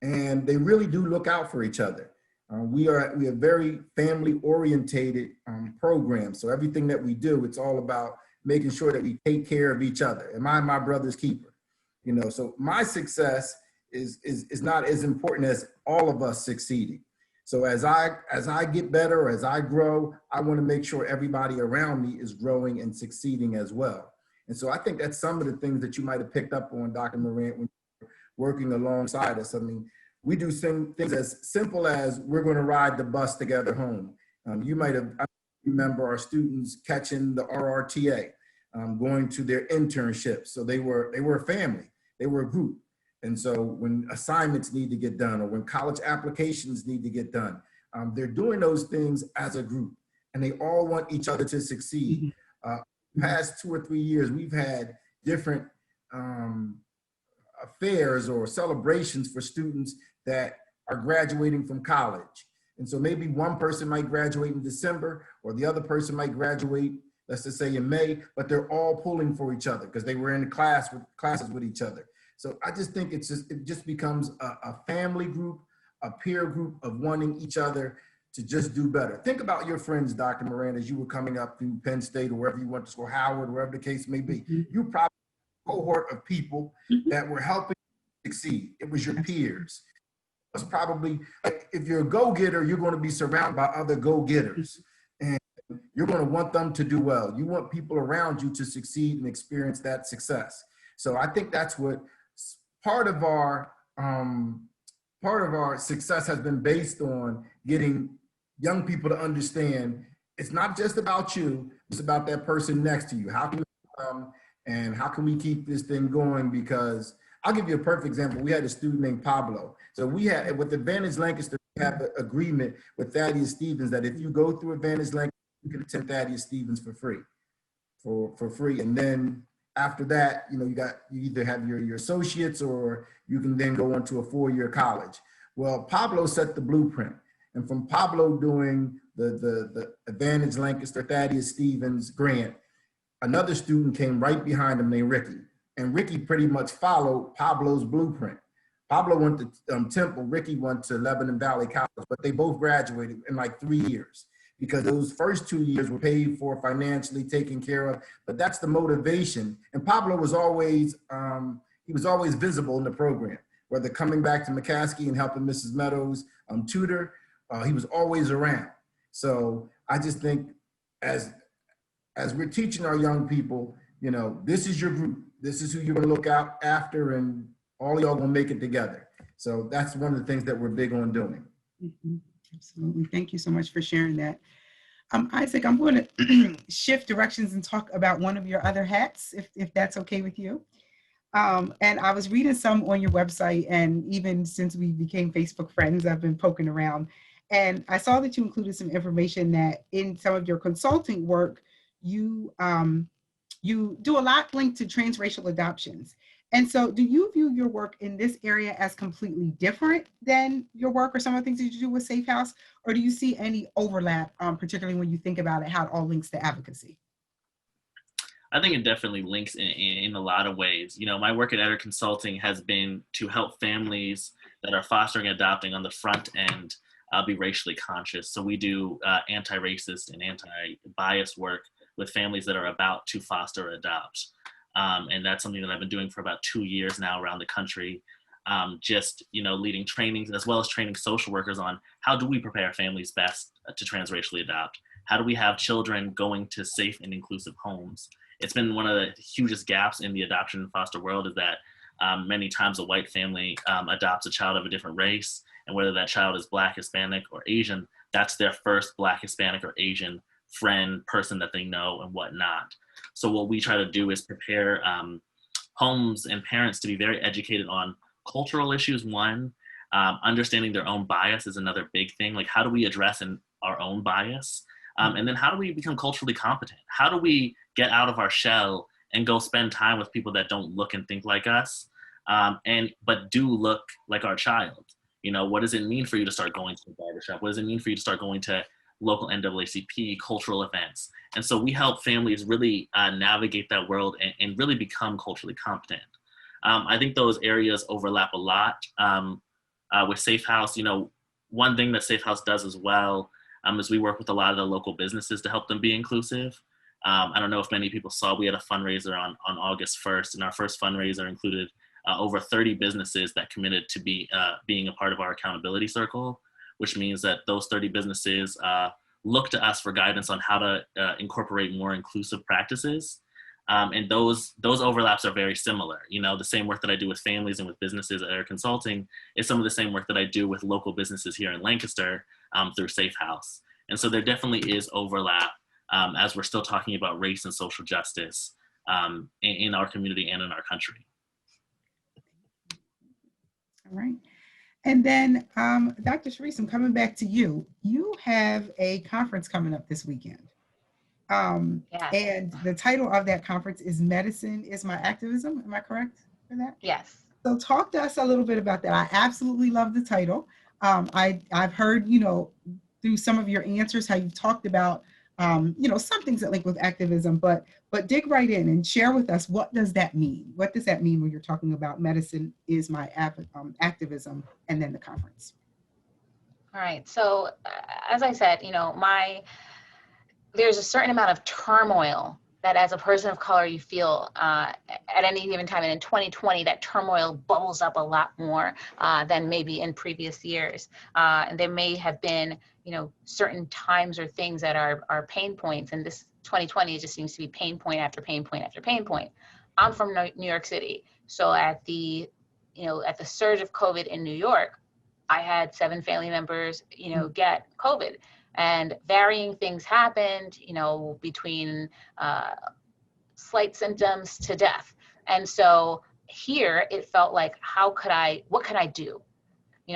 and they really do look out for each other. We are very family orientated program. So everything that we do, it's all about making sure that we take care of each other. Am I my brother's keeper? You know, so my success is not as important as all of us succeeding. So as I get better, as I grow, I want to make sure everybody around me is growing and succeeding as well. And so I think that's some of the things that you might have picked up on, Dr. Morant, when you're working alongside us. I mean, we do things as simple as we're going to ride the bus together home. You might have, I remember our students catching the RRTA, going to their internships. So they were a family, they were a group. And so when assignments need to get done, or when college applications need to get done, they're doing those things as a group, and they all want each other to succeed. Past 2 or 3 years, we've had different affairs or celebrations for students that are graduating from college. And so maybe one person might graduate in December, or the other person might graduate, let's just say in May, but they're all pulling for each other because they were in classes with each other. So I just think it just becomes a family group, a peer group of wanting each other to just do better. Think about your friends, Dr. Moran, as you were coming up through Penn State or wherever you went to school, Howard, wherever the case may be. You probably had a cohort of people that were helping you succeed. It was your peers. It was probably, like, if you're a go-getter, you're going to be surrounded by other go-getters. And you're going to want them to do well. You want people around you to succeed and experience that success. So I think that's what part of our success has been based on, getting young people to understand it's not just about you, it's about that person next to you. How can we and how can we keep this thing going? Because I'll give you a perfect example. We had a student named Pablo. So we had, with Advantage Lancaster, we have an agreement with Thaddeus Stevens that if you go through Advantage Lancaster, you can attend Thaddeus Stevens for free, for free. And then after that, you know, you either have your associates or you can then go on to a 4-year college. Well, Pablo set the blueprint. And from Pablo doing the Advantage Lancaster Thaddeus Stevens grant, another student came right behind him named Ricky. And Ricky pretty much followed Pablo's blueprint. Pablo went to Temple, Ricky went to Lebanon Valley College, but they both graduated in like 3 years, because those first 2 years were paid for, financially taken care of. But that's the motivation. And Pablo was always, he was always visible in the program, whether coming back to McCaskey and helping Mrs. Meadows tutor, he was always around. So I just think as we're teaching our young people, you know, this is your group, this is who you're gonna look out after, and all y'all gonna make it together. So that's one of the things that we're big on doing. Absolutely. Thank you so much for sharing that. Isaac, I'm going to shift directions and talk about one of your other hats, if that's okay with you. And I was reading some on your website, and even since we became Facebook friends, I've been poking around. And I saw that you included some information that in some of your consulting work, you do a lot linked to transracial adoptions. And so do you view your work in this area as completely different than your work or some of the things that you do with Safe House? Or do you see any overlap, particularly when you think about it, how it all links to advocacy? I think it definitely links in a lot of ways. You know, my work at ETTER Consulting has been to help families that are fostering and adopting on the front end be racially conscious. So we do anti-racist and anti-bias work with families that are about to foster or adopt. And that's something that I've been doing for about 2 years now around the country, just, you know, leading trainings as well as training social workers on how do we prepare families best to transracially adopt? How do we have children going to safe and inclusive homes? It's been one of the hugest gaps in the adoption and foster world, is that many times a white family adopts a child of a different race, and whether that child is Black, Hispanic, or Asian, that's their first Black, Hispanic, or Asian friend, person that they know and whatnot. So what we try to do is prepare homes and parents to be very educated on cultural issues, one, understanding their own bias is another big thing. Like, how do we address our own bias? And then how do we become culturally competent? How do we get out of our shell and go spend time with people that don't look and think like us, but do look like our child? You know, what does it mean for you to start going to the barbershop? What does it mean for you to start going to local NAACP cultural events? And so we help families really navigate that world and really become culturally competent. I think those areas overlap a lot. With Safe House, you know, one thing that Safe House does as well is we work with a lot of the local businesses to help them be inclusive. I don't know if many people saw, we had a fundraiser on August 1st, and our first fundraiser included over 30 businesses that committed to being a part of our accountability circle, which means that those 30 businesses look to us for guidance on how to incorporate more inclusive practices. And those overlaps are very similar. You know, the same work that I do with families and with businesses at ETTER Consulting is some of the same work that I do with local businesses here in Lancaster through Safe House. And so there definitely is overlap as we're still talking about race and social justice in our community and in our country. All right. And then, Dr. Sharice, I'm coming back to you. You have a conference coming up this weekend. Yes. And the title of that conference is Medicine is My Activism. Am I correct for that? Yes. So talk to us a little bit about that. I absolutely love the title. I've heard, you know, through some of your answers, how you've talked about, you know, some things that link with activism, but dig right in and share with us, what does that mean? What does that mean when you're talking about medicine is my activism, and then the conference? All right. So as I said, there's a certain amount of turmoil that as a person of color you feel at any given time. And in 2020, that turmoil bubbles up a lot more than maybe in previous years. And there may have been, certain times or things that are pain points. And this 2020 just seems to be pain point after pain point after pain point. I'm from New York City. So at the surge of COVID in New York, I had 7 family members, get COVID. And varying things happened, between slight symptoms to death. And so here it felt like, what could I do?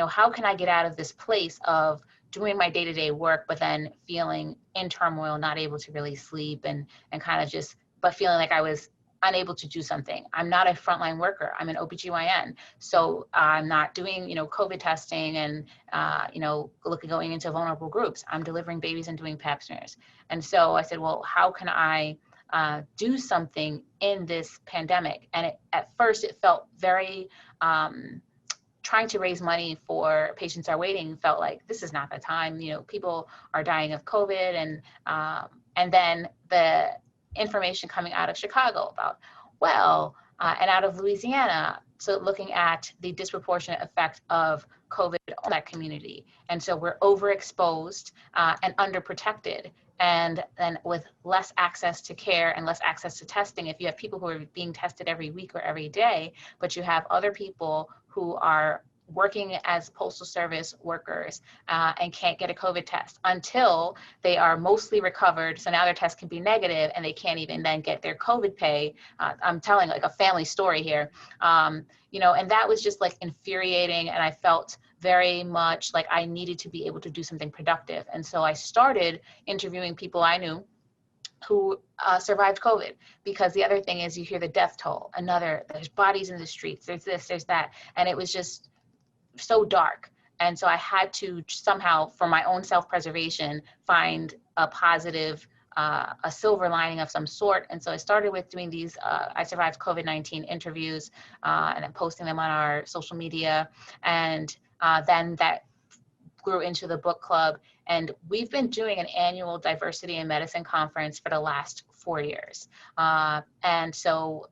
How can I get out of this place of doing my day-to-day work, but then feeling in turmoil, not able to really sleep and kind of but feeling like I was unable to do something. I'm not a frontline worker. I'm an OBGYN. So I'm not doing, COVID testing and, going into vulnerable groups. I'm delivering babies and doing pap smears. And so I said, well, how can I do something in this pandemic? And at first it felt very, trying to raise money for patients are waiting felt like this is not the time. People are dying of COVID, and then the information coming out of Chicago about, and out of Louisiana, so looking at the disproportionate effect of COVID on that community. And so we're overexposed and underprotected. And then with less access to care and less access to testing, if you have people who are being tested every week or every day, but you have other people who are working as postal service workers and can't get a COVID test until they are mostly recovered. So now their test can be negative and they can't even then get their COVID pay. I'm telling like a family story here, and that was just like infuriating. And I felt very much like I needed to be able to do something productive. And so I started interviewing people I knew who survived COVID, because the other thing is you hear the death toll, there's bodies in the streets, there's this, there's that. And it was just so dark. And so I had to somehow, for my own self-preservation, find a positive, a silver lining of some sort. And so I started with doing these I survived COVID-19 interviews and then posting them on our social media. And then that grew into the book club. And we've been doing an annual diversity in medicine conference for the last 4 years. And so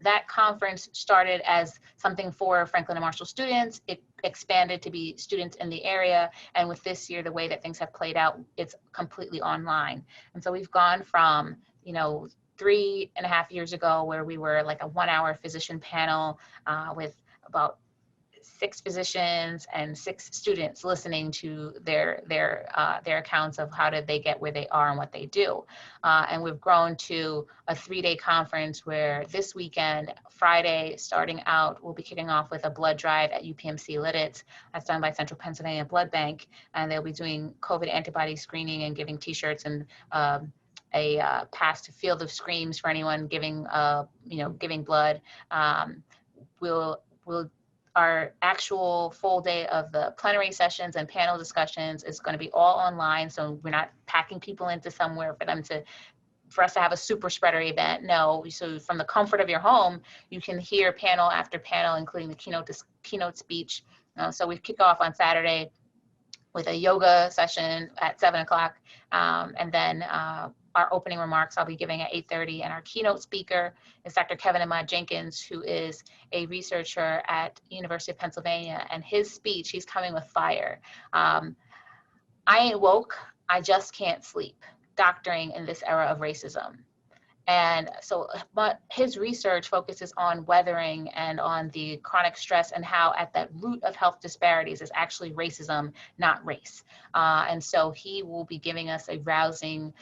that conference started as something for Franklin and Marshall students. It expanded to be students in the area. And with this year, the way that things have played out, it's completely online. And so we've gone from, 3.5 years ago, where we were like a 1-hour physician panel with about 6 physicians and 6 students listening to their accounts of how did they get where they are and what they do. And we've grown to a 3-day conference where this weekend, Friday, starting out, we'll be kicking off with a blood drive at UPMC Lidditz. That's done by Central Pennsylvania Blood Bank. And they'll be doing COVID antibody screening and giving t-shirts and a pass to Field of Screams for anyone giving blood. Our actual full day of the plenary sessions and panel discussions is going to be all online. So we're not packing people into somewhere for us to have a super spreader event. No, so from the comfort of your home, you can hear panel after panel, including the keynote speech. So we kick off on Saturday with a yoga session at 7 o'clock. And then our opening remarks I'll be giving at 8:30, and our keynote speaker is Dr. Kevin Ahmad Jenkins, who is a researcher at University of Pennsylvania, and his speech, he's coming with fire. I ain't woke, I just can't sleep, doctoring in this era of racism. And so, but his research focuses on weathering and on the chronic stress, and how at the root of health disparities is actually racism, not race. And so he will be giving us a rousing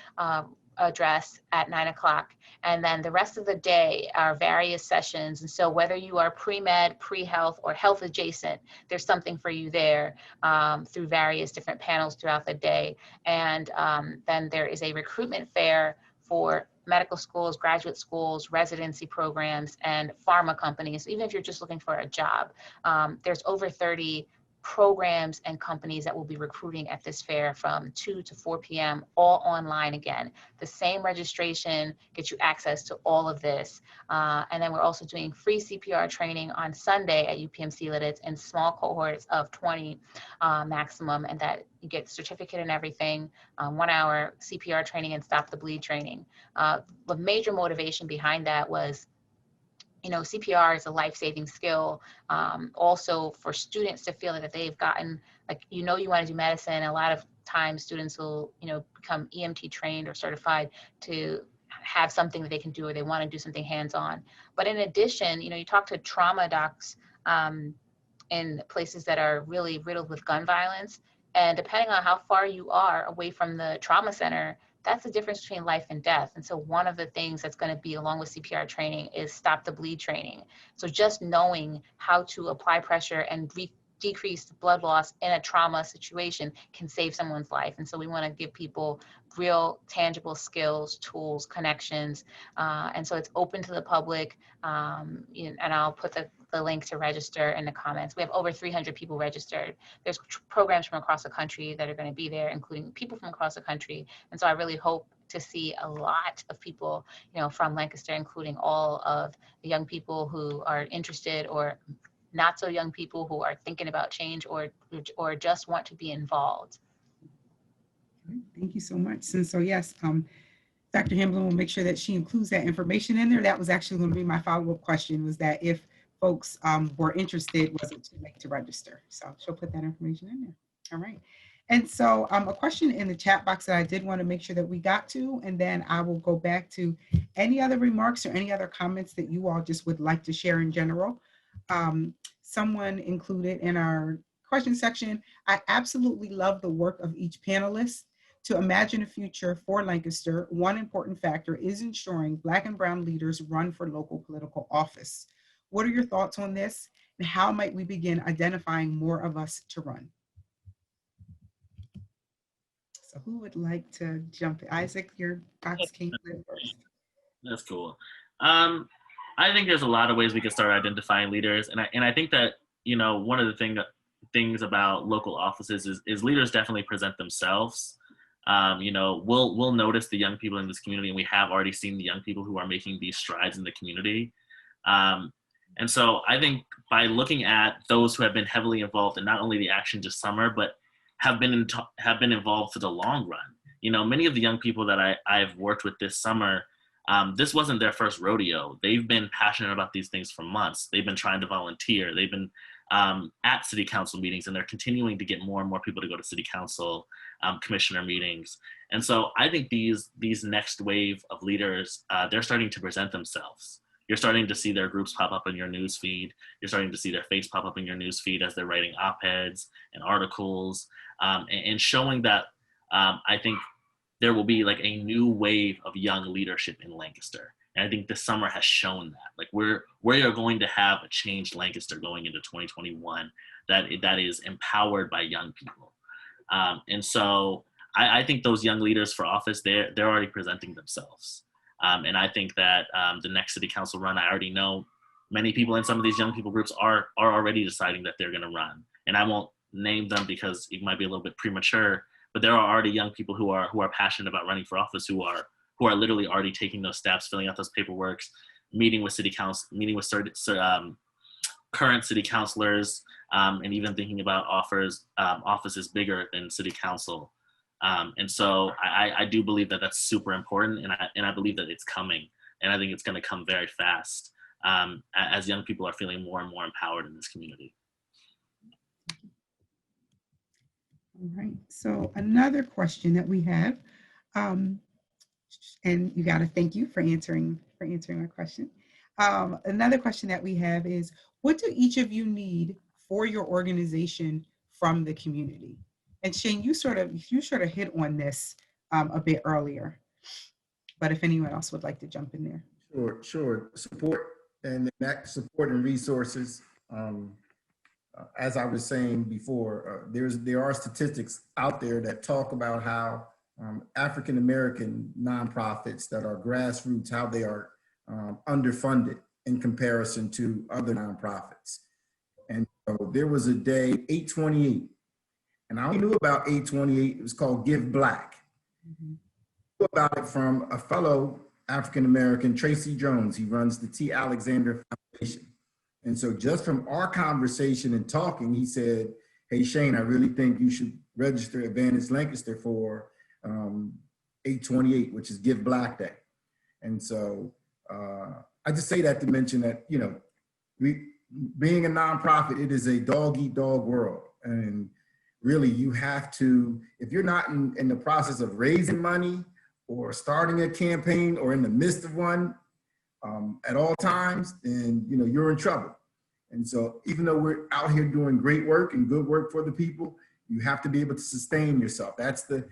address at 9 o'clock. And then the rest of the day are various sessions. And so whether you are pre-med, pre-health, or health adjacent, there's something for you there through various different panels throughout the day. And then there is a recruitment fair for medical schools, graduate schools, residency programs, and pharma companies. Even if you're just looking for a job, there's over 30 programs and companies that will be recruiting at this fair from 2 to 4 p.m., all online again. The same registration gets you access to all of this. And then we're also doing free CPR training on Sunday at UPMC Lidditz in small cohorts of 20 maximum, and that you get certificate and everything, 1 hour CPR training and stop the bleed training. The major motivation behind that was, you know, CPR is a life-saving skill. Also for students to feel that they've gotten, like, you know, you want to do medicine. A lot of times students will, you know, become EMT trained or certified to have something that they can do, or they want to do something hands-on. But in addition, you know, you talk to trauma docs in places that are really riddled with gun violence, and depending on how far you are away from the trauma center, that's the difference between life and death. And so one of the things that's going to be along with CPR training is stop the bleed training. So just knowing how to apply pressure and decrease blood loss in a trauma situation can save someone's life. And so we want to give people real tangible skills, tools, connections. And so it's open to the public. And I'll put the link to register in the comments. We have over 300 people registered. There's programs from across the country that are going to be there, including people from across the country. And so I really hope to see a lot of people, you know, from Lancaster, including all of the young people who are interested, or not so young people who are thinking about change, or just want to be involved. Thank you so much. And so, yes, Dr. Hamblin will make sure that she includes that information in there. That was actually going to be my follow-up question, was that if folks were interested, was it too late to register? So she'll put that information in there. All right. And so a question in the chat box that I did want to make sure that we got to, and then I will go back to any other remarks or any other comments that you all just would like to share in general. Someone included in our question section, I absolutely love the work of each panelist. To imagine a future for Lancaster, one important factor is ensuring Black and Brown leaders run for local political office. What are your thoughts on this, and how might we begin identifying more of us to run? So who would like to jump in? Isaac, your box came in first. That's cool. I think there's a lot of ways we can start identifying leaders, and I think that, you know, one of the things about local offices is leaders definitely present themselves. You know, we'll notice the young people in this community, and we have already seen the young people who are making these strides in the community. And so I think by looking at those who have been heavily involved in not only the action this summer, but have been involved for the long run. You know, many of the young people that I've worked with this summer, this wasn't their first rodeo. They've been passionate about these things for months. They've been trying to volunteer. They've been at city council meetings, and they're continuing to get more and more people to go to city council commissioner meetings. And so I think these next wave of leaders, they're starting to present themselves. You're starting to see their groups pop up in your news feed. You're starting to see their face pop up in your news feed as they're writing op-eds and articles, and showing that I think there will be like a new wave of young leadership in Lancaster. And I think this summer has shown that. Like we are going to have a changed Lancaster going into 2021 that is empowered by young people. And so I think those young leaders for office, they're already presenting themselves. And I think that the next city council run, I already know many people in some of these young people groups are already deciding that they're going to run. And I won't name them because it might be a little bit premature, but there are already young people who are passionate about running for office, who are literally already taking those steps, filling out those paperwork, meeting with city council, meeting with current city councilors, and even thinking about offices bigger than city council. And so I do believe that that's super important, and I believe that it's coming, and I think it's going to come very fast as young people are feeling more and more empowered in this community. All right, so another question that we have, and you got to thank you for answering our question. Another question that we have is, what do each of you need for your organization from the community? And Shane, you sort of hit on this a bit earlier, but if anyone else would like to jump in there. Sure. Support and resources. As I was saying before, there are statistics out there that talk about how African-American nonprofits that are grassroots, how they are underfunded in comparison to other nonprofits. And there was a day, 8/28, and I only knew about 8/28. It was called Give Black. Mhm. I knew about it from a fellow African-American, Tracy Jones. He runs the T. Alexander Foundation. And so just from our conversation and talking, he said, hey, Shane, I really think you should register Advantage Lancaster for 8/28, which is Give Black Day. And so I just say that to mention that, you know, being a nonprofit, it is a dog-eat-dog world. And really you have to, if you're not in the process of raising money or starting a campaign or in the midst of one at all times, then, you know, you're in trouble. And so even though we're out here doing great work and good work for the people, you have to be able to sustain yourself. That's the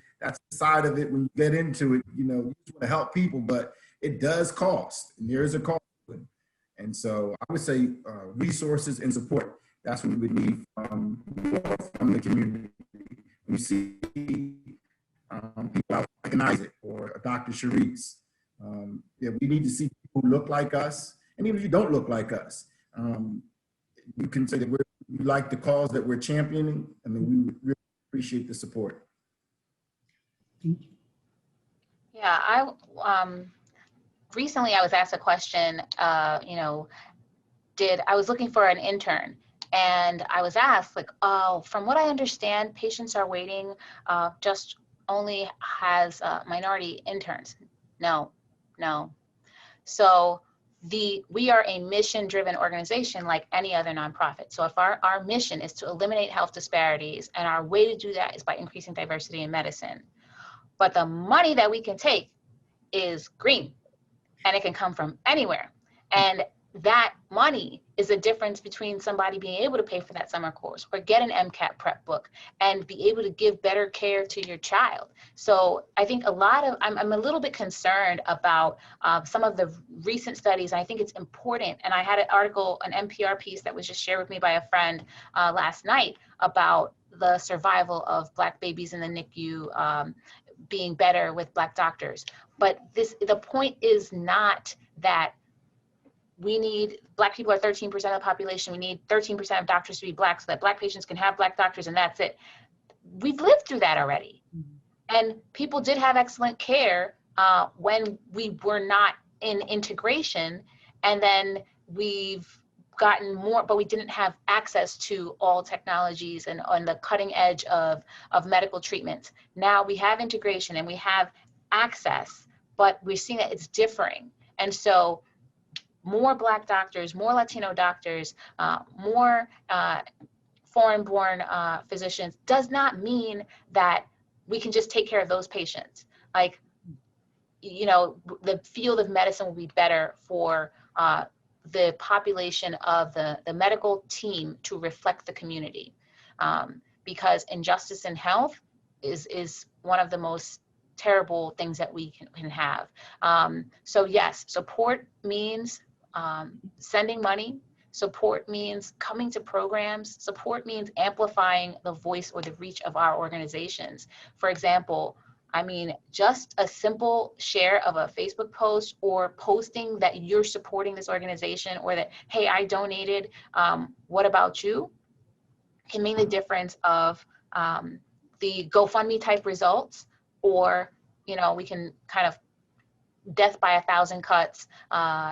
side of it. When you get into it, you know, you just want to help people, but it does cost, and there is a cost. And so I would say resources and support. That's what we would need from the community. You see people like an Isaac or a Dr. Sharice. Yeah, we need to see people who look like us. And even if you don't look like us, you can say that we like the cause that we're championing. I mean, we really appreciate the support. Thank you. Yeah, recently I was asked a question, you know, I was looking for an intern, and I was asked, like, oh, from what I understand, Patients Are Waiting just only has minority interns. No. So we are a mission-driven organization like any other nonprofit. So if our mission is to eliminate health disparities, and our way to do that is by increasing diversity in medicine, but the money that we can take is green, and it can come from anywhere. And that money is the difference between somebody being able to pay for that summer course or get an MCAT prep book and be able to give better care to your child. So I think I'm a little bit concerned about some of the recent studies. And I think it's important. And I had an article, an NPR piece that was just shared with me by a friend last night about the survival of Black babies in the NICU being better with Black doctors. But the point is not that Black people are 13% of the population. We need 13% of doctors to be Black so that Black patients can have Black doctors, and that's it. We've lived through that already. And people did have excellent care when we were not in integration. And then we've gotten more, but we didn't have access to all technologies and on the cutting edge of medical treatments. Now we have integration and we have access, but we're seeing that it's differing. And so more Black doctors, more Latino doctors, more foreign-born physicians does not mean that we can just take care of those patients. Like, you know, the field of medicine will be better for the population of the medical team to reflect the community, because injustice in health is one of the most terrible things that we can have. So yes, support means sending money. Support means coming to programs. Support means amplifying the voice or the reach of our organizations. For example, I mean, just a simple share of a Facebook post or posting that you're supporting this organization, or that, hey, I donated, what about you, can mean the difference of the GoFundMe type results, or, you know, we can kind of death by 1,000 cuts,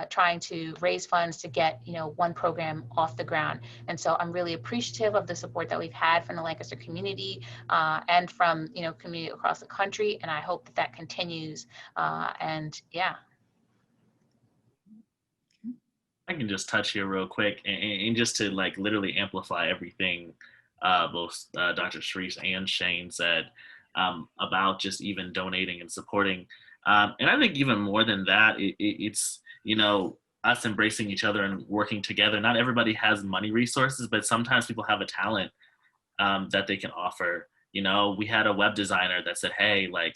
trying to raise funds to get, you know, one program off the ground. And so I'm really appreciative of the support that we've had from the Lancaster community and from, you know, community across the country. And I hope that continues. And yeah. I can just touch here real quick and just to like literally amplify everything both Dr. Sharice and Shane said about just even donating and supporting. And I think even more than that, it's, you know, us embracing each other and working together. Not everybody has money resources, but sometimes people have a talent that they can offer. You know, we had a web designer that said, hey, like,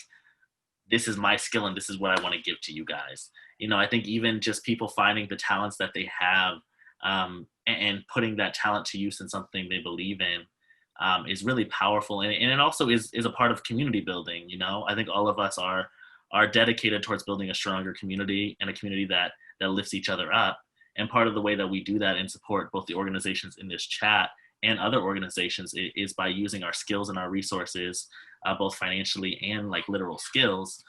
this is my skill and this is what I want to give to you guys. You know, I think even just people finding the talents that they have and putting that talent to use in something they believe in is really powerful. And it also is a part of community building. You know, I think all of us are dedicated towards building a stronger community and a community that lifts each other up. And part of the way that we do that and support both the organizations in this chat and other organizations is by using our skills and our resources, both financially and like literal skills,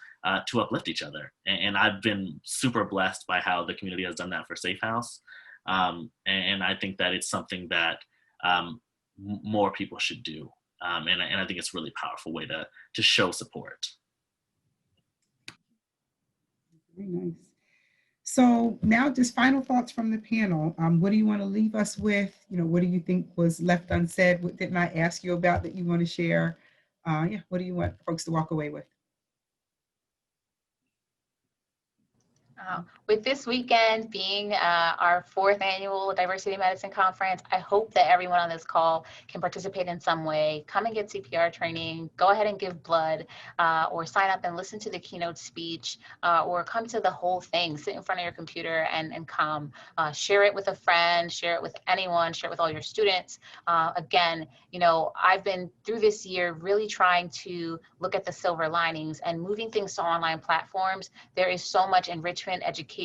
to uplift each other. And I've been super blessed by how the community has done that for Safe House. And I think that it's something that more people should do. And I think it's a really powerful way to show support. Very nice. So now just final thoughts from the panel. What do you want to leave us with? You know, what do you think was left unsaid? What didn't I ask you about that you want to share? Yeah, what do you want folks to walk away with? With this weekend being our 4th annual Diversity Medicine Conference, I hope that everyone on this call can participate in some way. Come and get CPR training, go ahead and give blood, or sign up and listen to the keynote speech, or come to the whole thing, sit in front of your computer and come. Share it with a friend, share it with anyone, share it with all your students. Again, you know, I've been through this year really trying to look at the silver linings and moving things to online platforms. There is so much enrichment, education,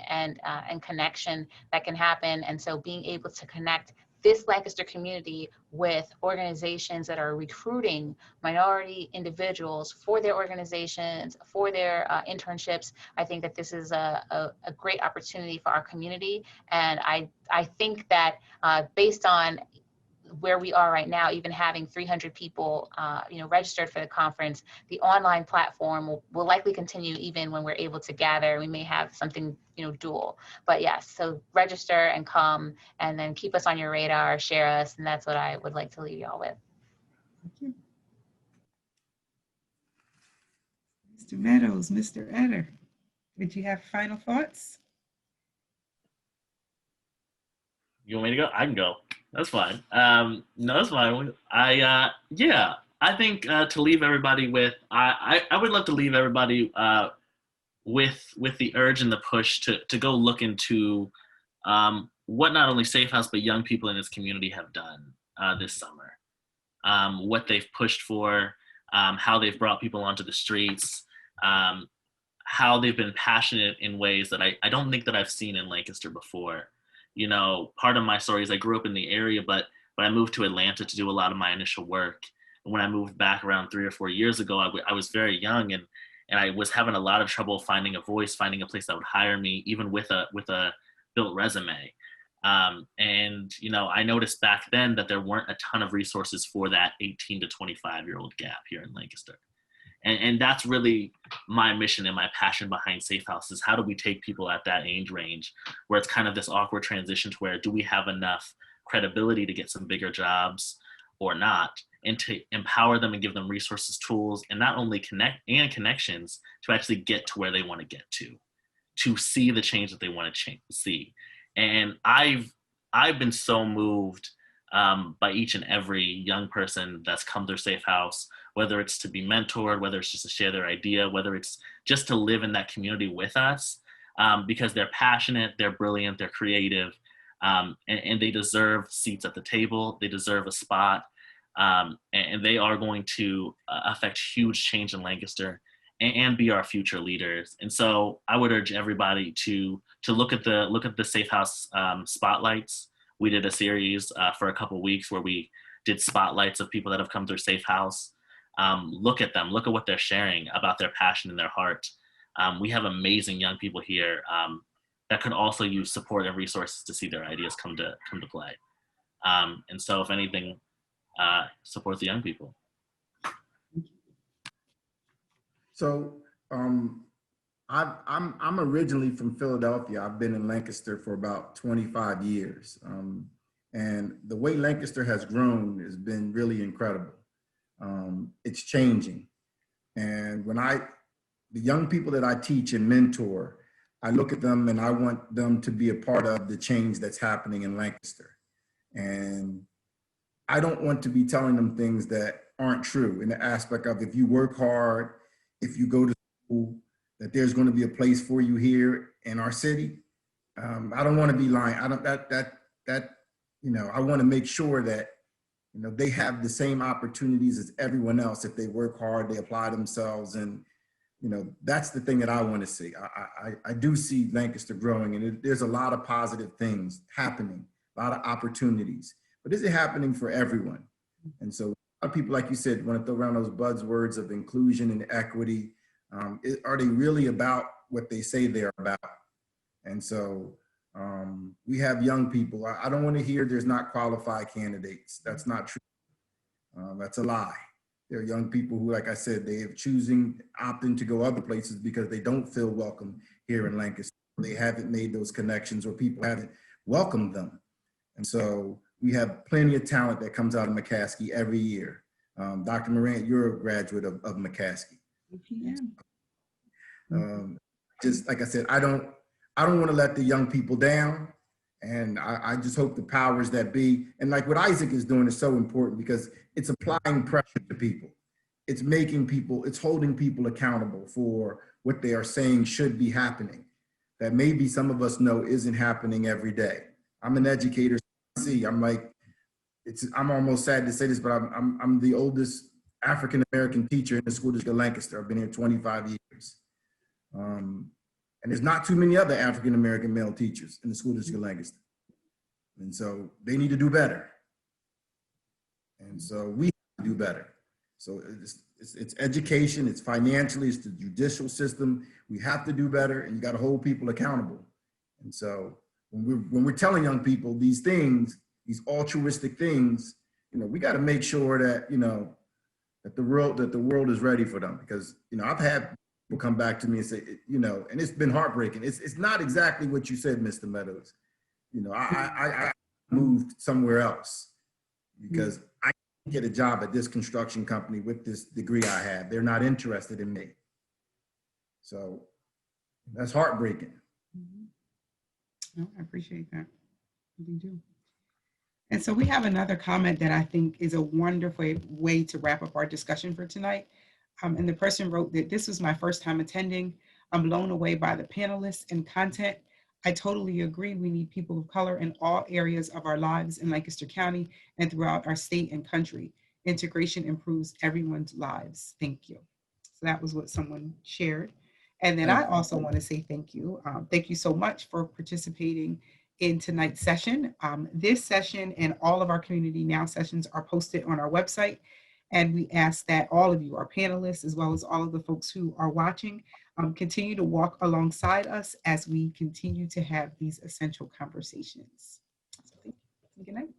and connection that can happen. And so being able to connect this Lancaster community with organizations that are recruiting minority individuals for their organizations, for their internships, I think that this is a great opportunity for our community. And I think that based on where we are right now, even having 300 people, you know, registered for the conference, the online platform will likely continue even when we're able to gather. We may have something, you know, dual. But yes, so register and come, and then keep us on your radar, share us, and that's what I would like to leave y'all with. Thank you. Mr. Meadows, Mr. Etter, did you have final thoughts? You want me to go? I can go. That's fine. No, that's fine. Yeah, I think to leave everybody with, I would love to leave everybody with the urge and the push to go look into what not only Safe House, but young people in this community have done this summer. What they've pushed for, how they've brought people onto the streets, how they've been passionate in ways that I don't think that I've seen in Lancaster before. You know, part of my story is I grew up in the area, but I moved to Atlanta to do a lot of my initial work. And when I moved back around 3 or 4 years ago, I was very young, and I was having a lot of trouble finding a voice, finding a place that would hire me, even with a built resume. And, you know, I noticed back then that there weren't a ton of resources for that 18 to 25-year-old gap here in Lancaster. And that's really my mission and my passion behind Safe House is how do we take people at that age range where it's kind of this awkward transition to where do we have enough credibility to get some bigger jobs or not, and to empower them and give them resources, tools, and not only connections to actually get to where they want to get to see the change that they want to see. And I've been so moved by each and every young person that's come through Safe House, whether it's to be mentored, whether it's just to share their idea, whether it's just to live in that community with us, because they're passionate, they're brilliant, they're creative, and they deserve seats at the table, they deserve a spot, and they are going to affect huge change in Lancaster and be our future leaders. And so I would urge everybody to look at the Safe House spotlights. We did a series for a couple of weeks where we did spotlights of people that have come through Safe House. Look at them, look at what they're sharing about their passion and their heart. We have amazing young people here that could also use support and resources to see their ideas come to play. And so if anything, support the young people. So I'm originally from Philadelphia. I've been in Lancaster for about 25 years. And the way Lancaster has grown has been really incredible. It's changing. And when the young people that I teach and mentor, I look at them and I want them to be a part of the change that's happening in Lancaster. And I don't want to be telling them things that aren't true in the aspect of if you work hard, if you go to school, that there's going to be a place for you here in our city. I don't want to be lying. I want to make sure that, you know, they have the same opportunities as everyone else. If they work hard, they apply themselves. And, you know, that's the thing that I want to see. I do see Lancaster growing, and there's a lot of positive things happening, a lot of opportunities. but is it happening for everyone? And so a lot of people, like you said, want to throw around those buzzwords of inclusion and equity. Are they really about what they say they're about? And so we have young people. I don't want to hear there's not qualified candidates. That's not true. That's a lie. There are young people who, like I said, they have opting to go other places because they don't feel welcome here in Lancaster. They haven't made those connections, or people haven't welcomed them. And so we have plenty of talent that comes out of McCaskey every year. Dr. Morant, you're a graduate of McCaskey. Just like I said, I don't want to let the young people down. And I just hope the powers that be, and like what Isaac is doing is so important, because it's applying pressure to people. It's making people, it's holding people accountable for what they are saying should be happening, that maybe some of us know isn't happening every day. I'm an educator. I'm almost sad to say this, but I'm the oldest African-American teacher in the school district of Lancaster. I've been here 25 years. And there's not too many other African-American male teachers in the school district of Lancaster. And so they need to do better. And so we have to do better. So it's education, it's financially, it's the judicial system. We have to do better, and you got to hold people accountable. And so when we're telling young people these things, these altruistic things, we got to make sure that, that the world is ready for them. Because, I've had people come back to me and say, and it's been heartbreaking. It's not exactly what you said, Mr. Meadows. I moved somewhere else because I can't get a job at this construction company with this degree I have. They're not interested in me. So that's heartbreaking. No, I appreciate that. We do. And so we have another comment that I think is a wonderful way to wrap up our discussion for tonight. And the person wrote that this was my first time attending. I'm blown away by the panelists and content. I totally agree. We need people of color in all areas of our lives in Lancaster County and throughout our state and country. Integration improves everyone's lives. Thank you. So that was what someone shared. And then I also want to say thank you. Thank you so much for participating in tonight's session. This session and all of our Community Now sessions are posted on our website. And we ask that all of you, our panelists, as well as all of the folks who are watching, continue to walk alongside us as we continue to have these essential conversations. So thank you. Good night.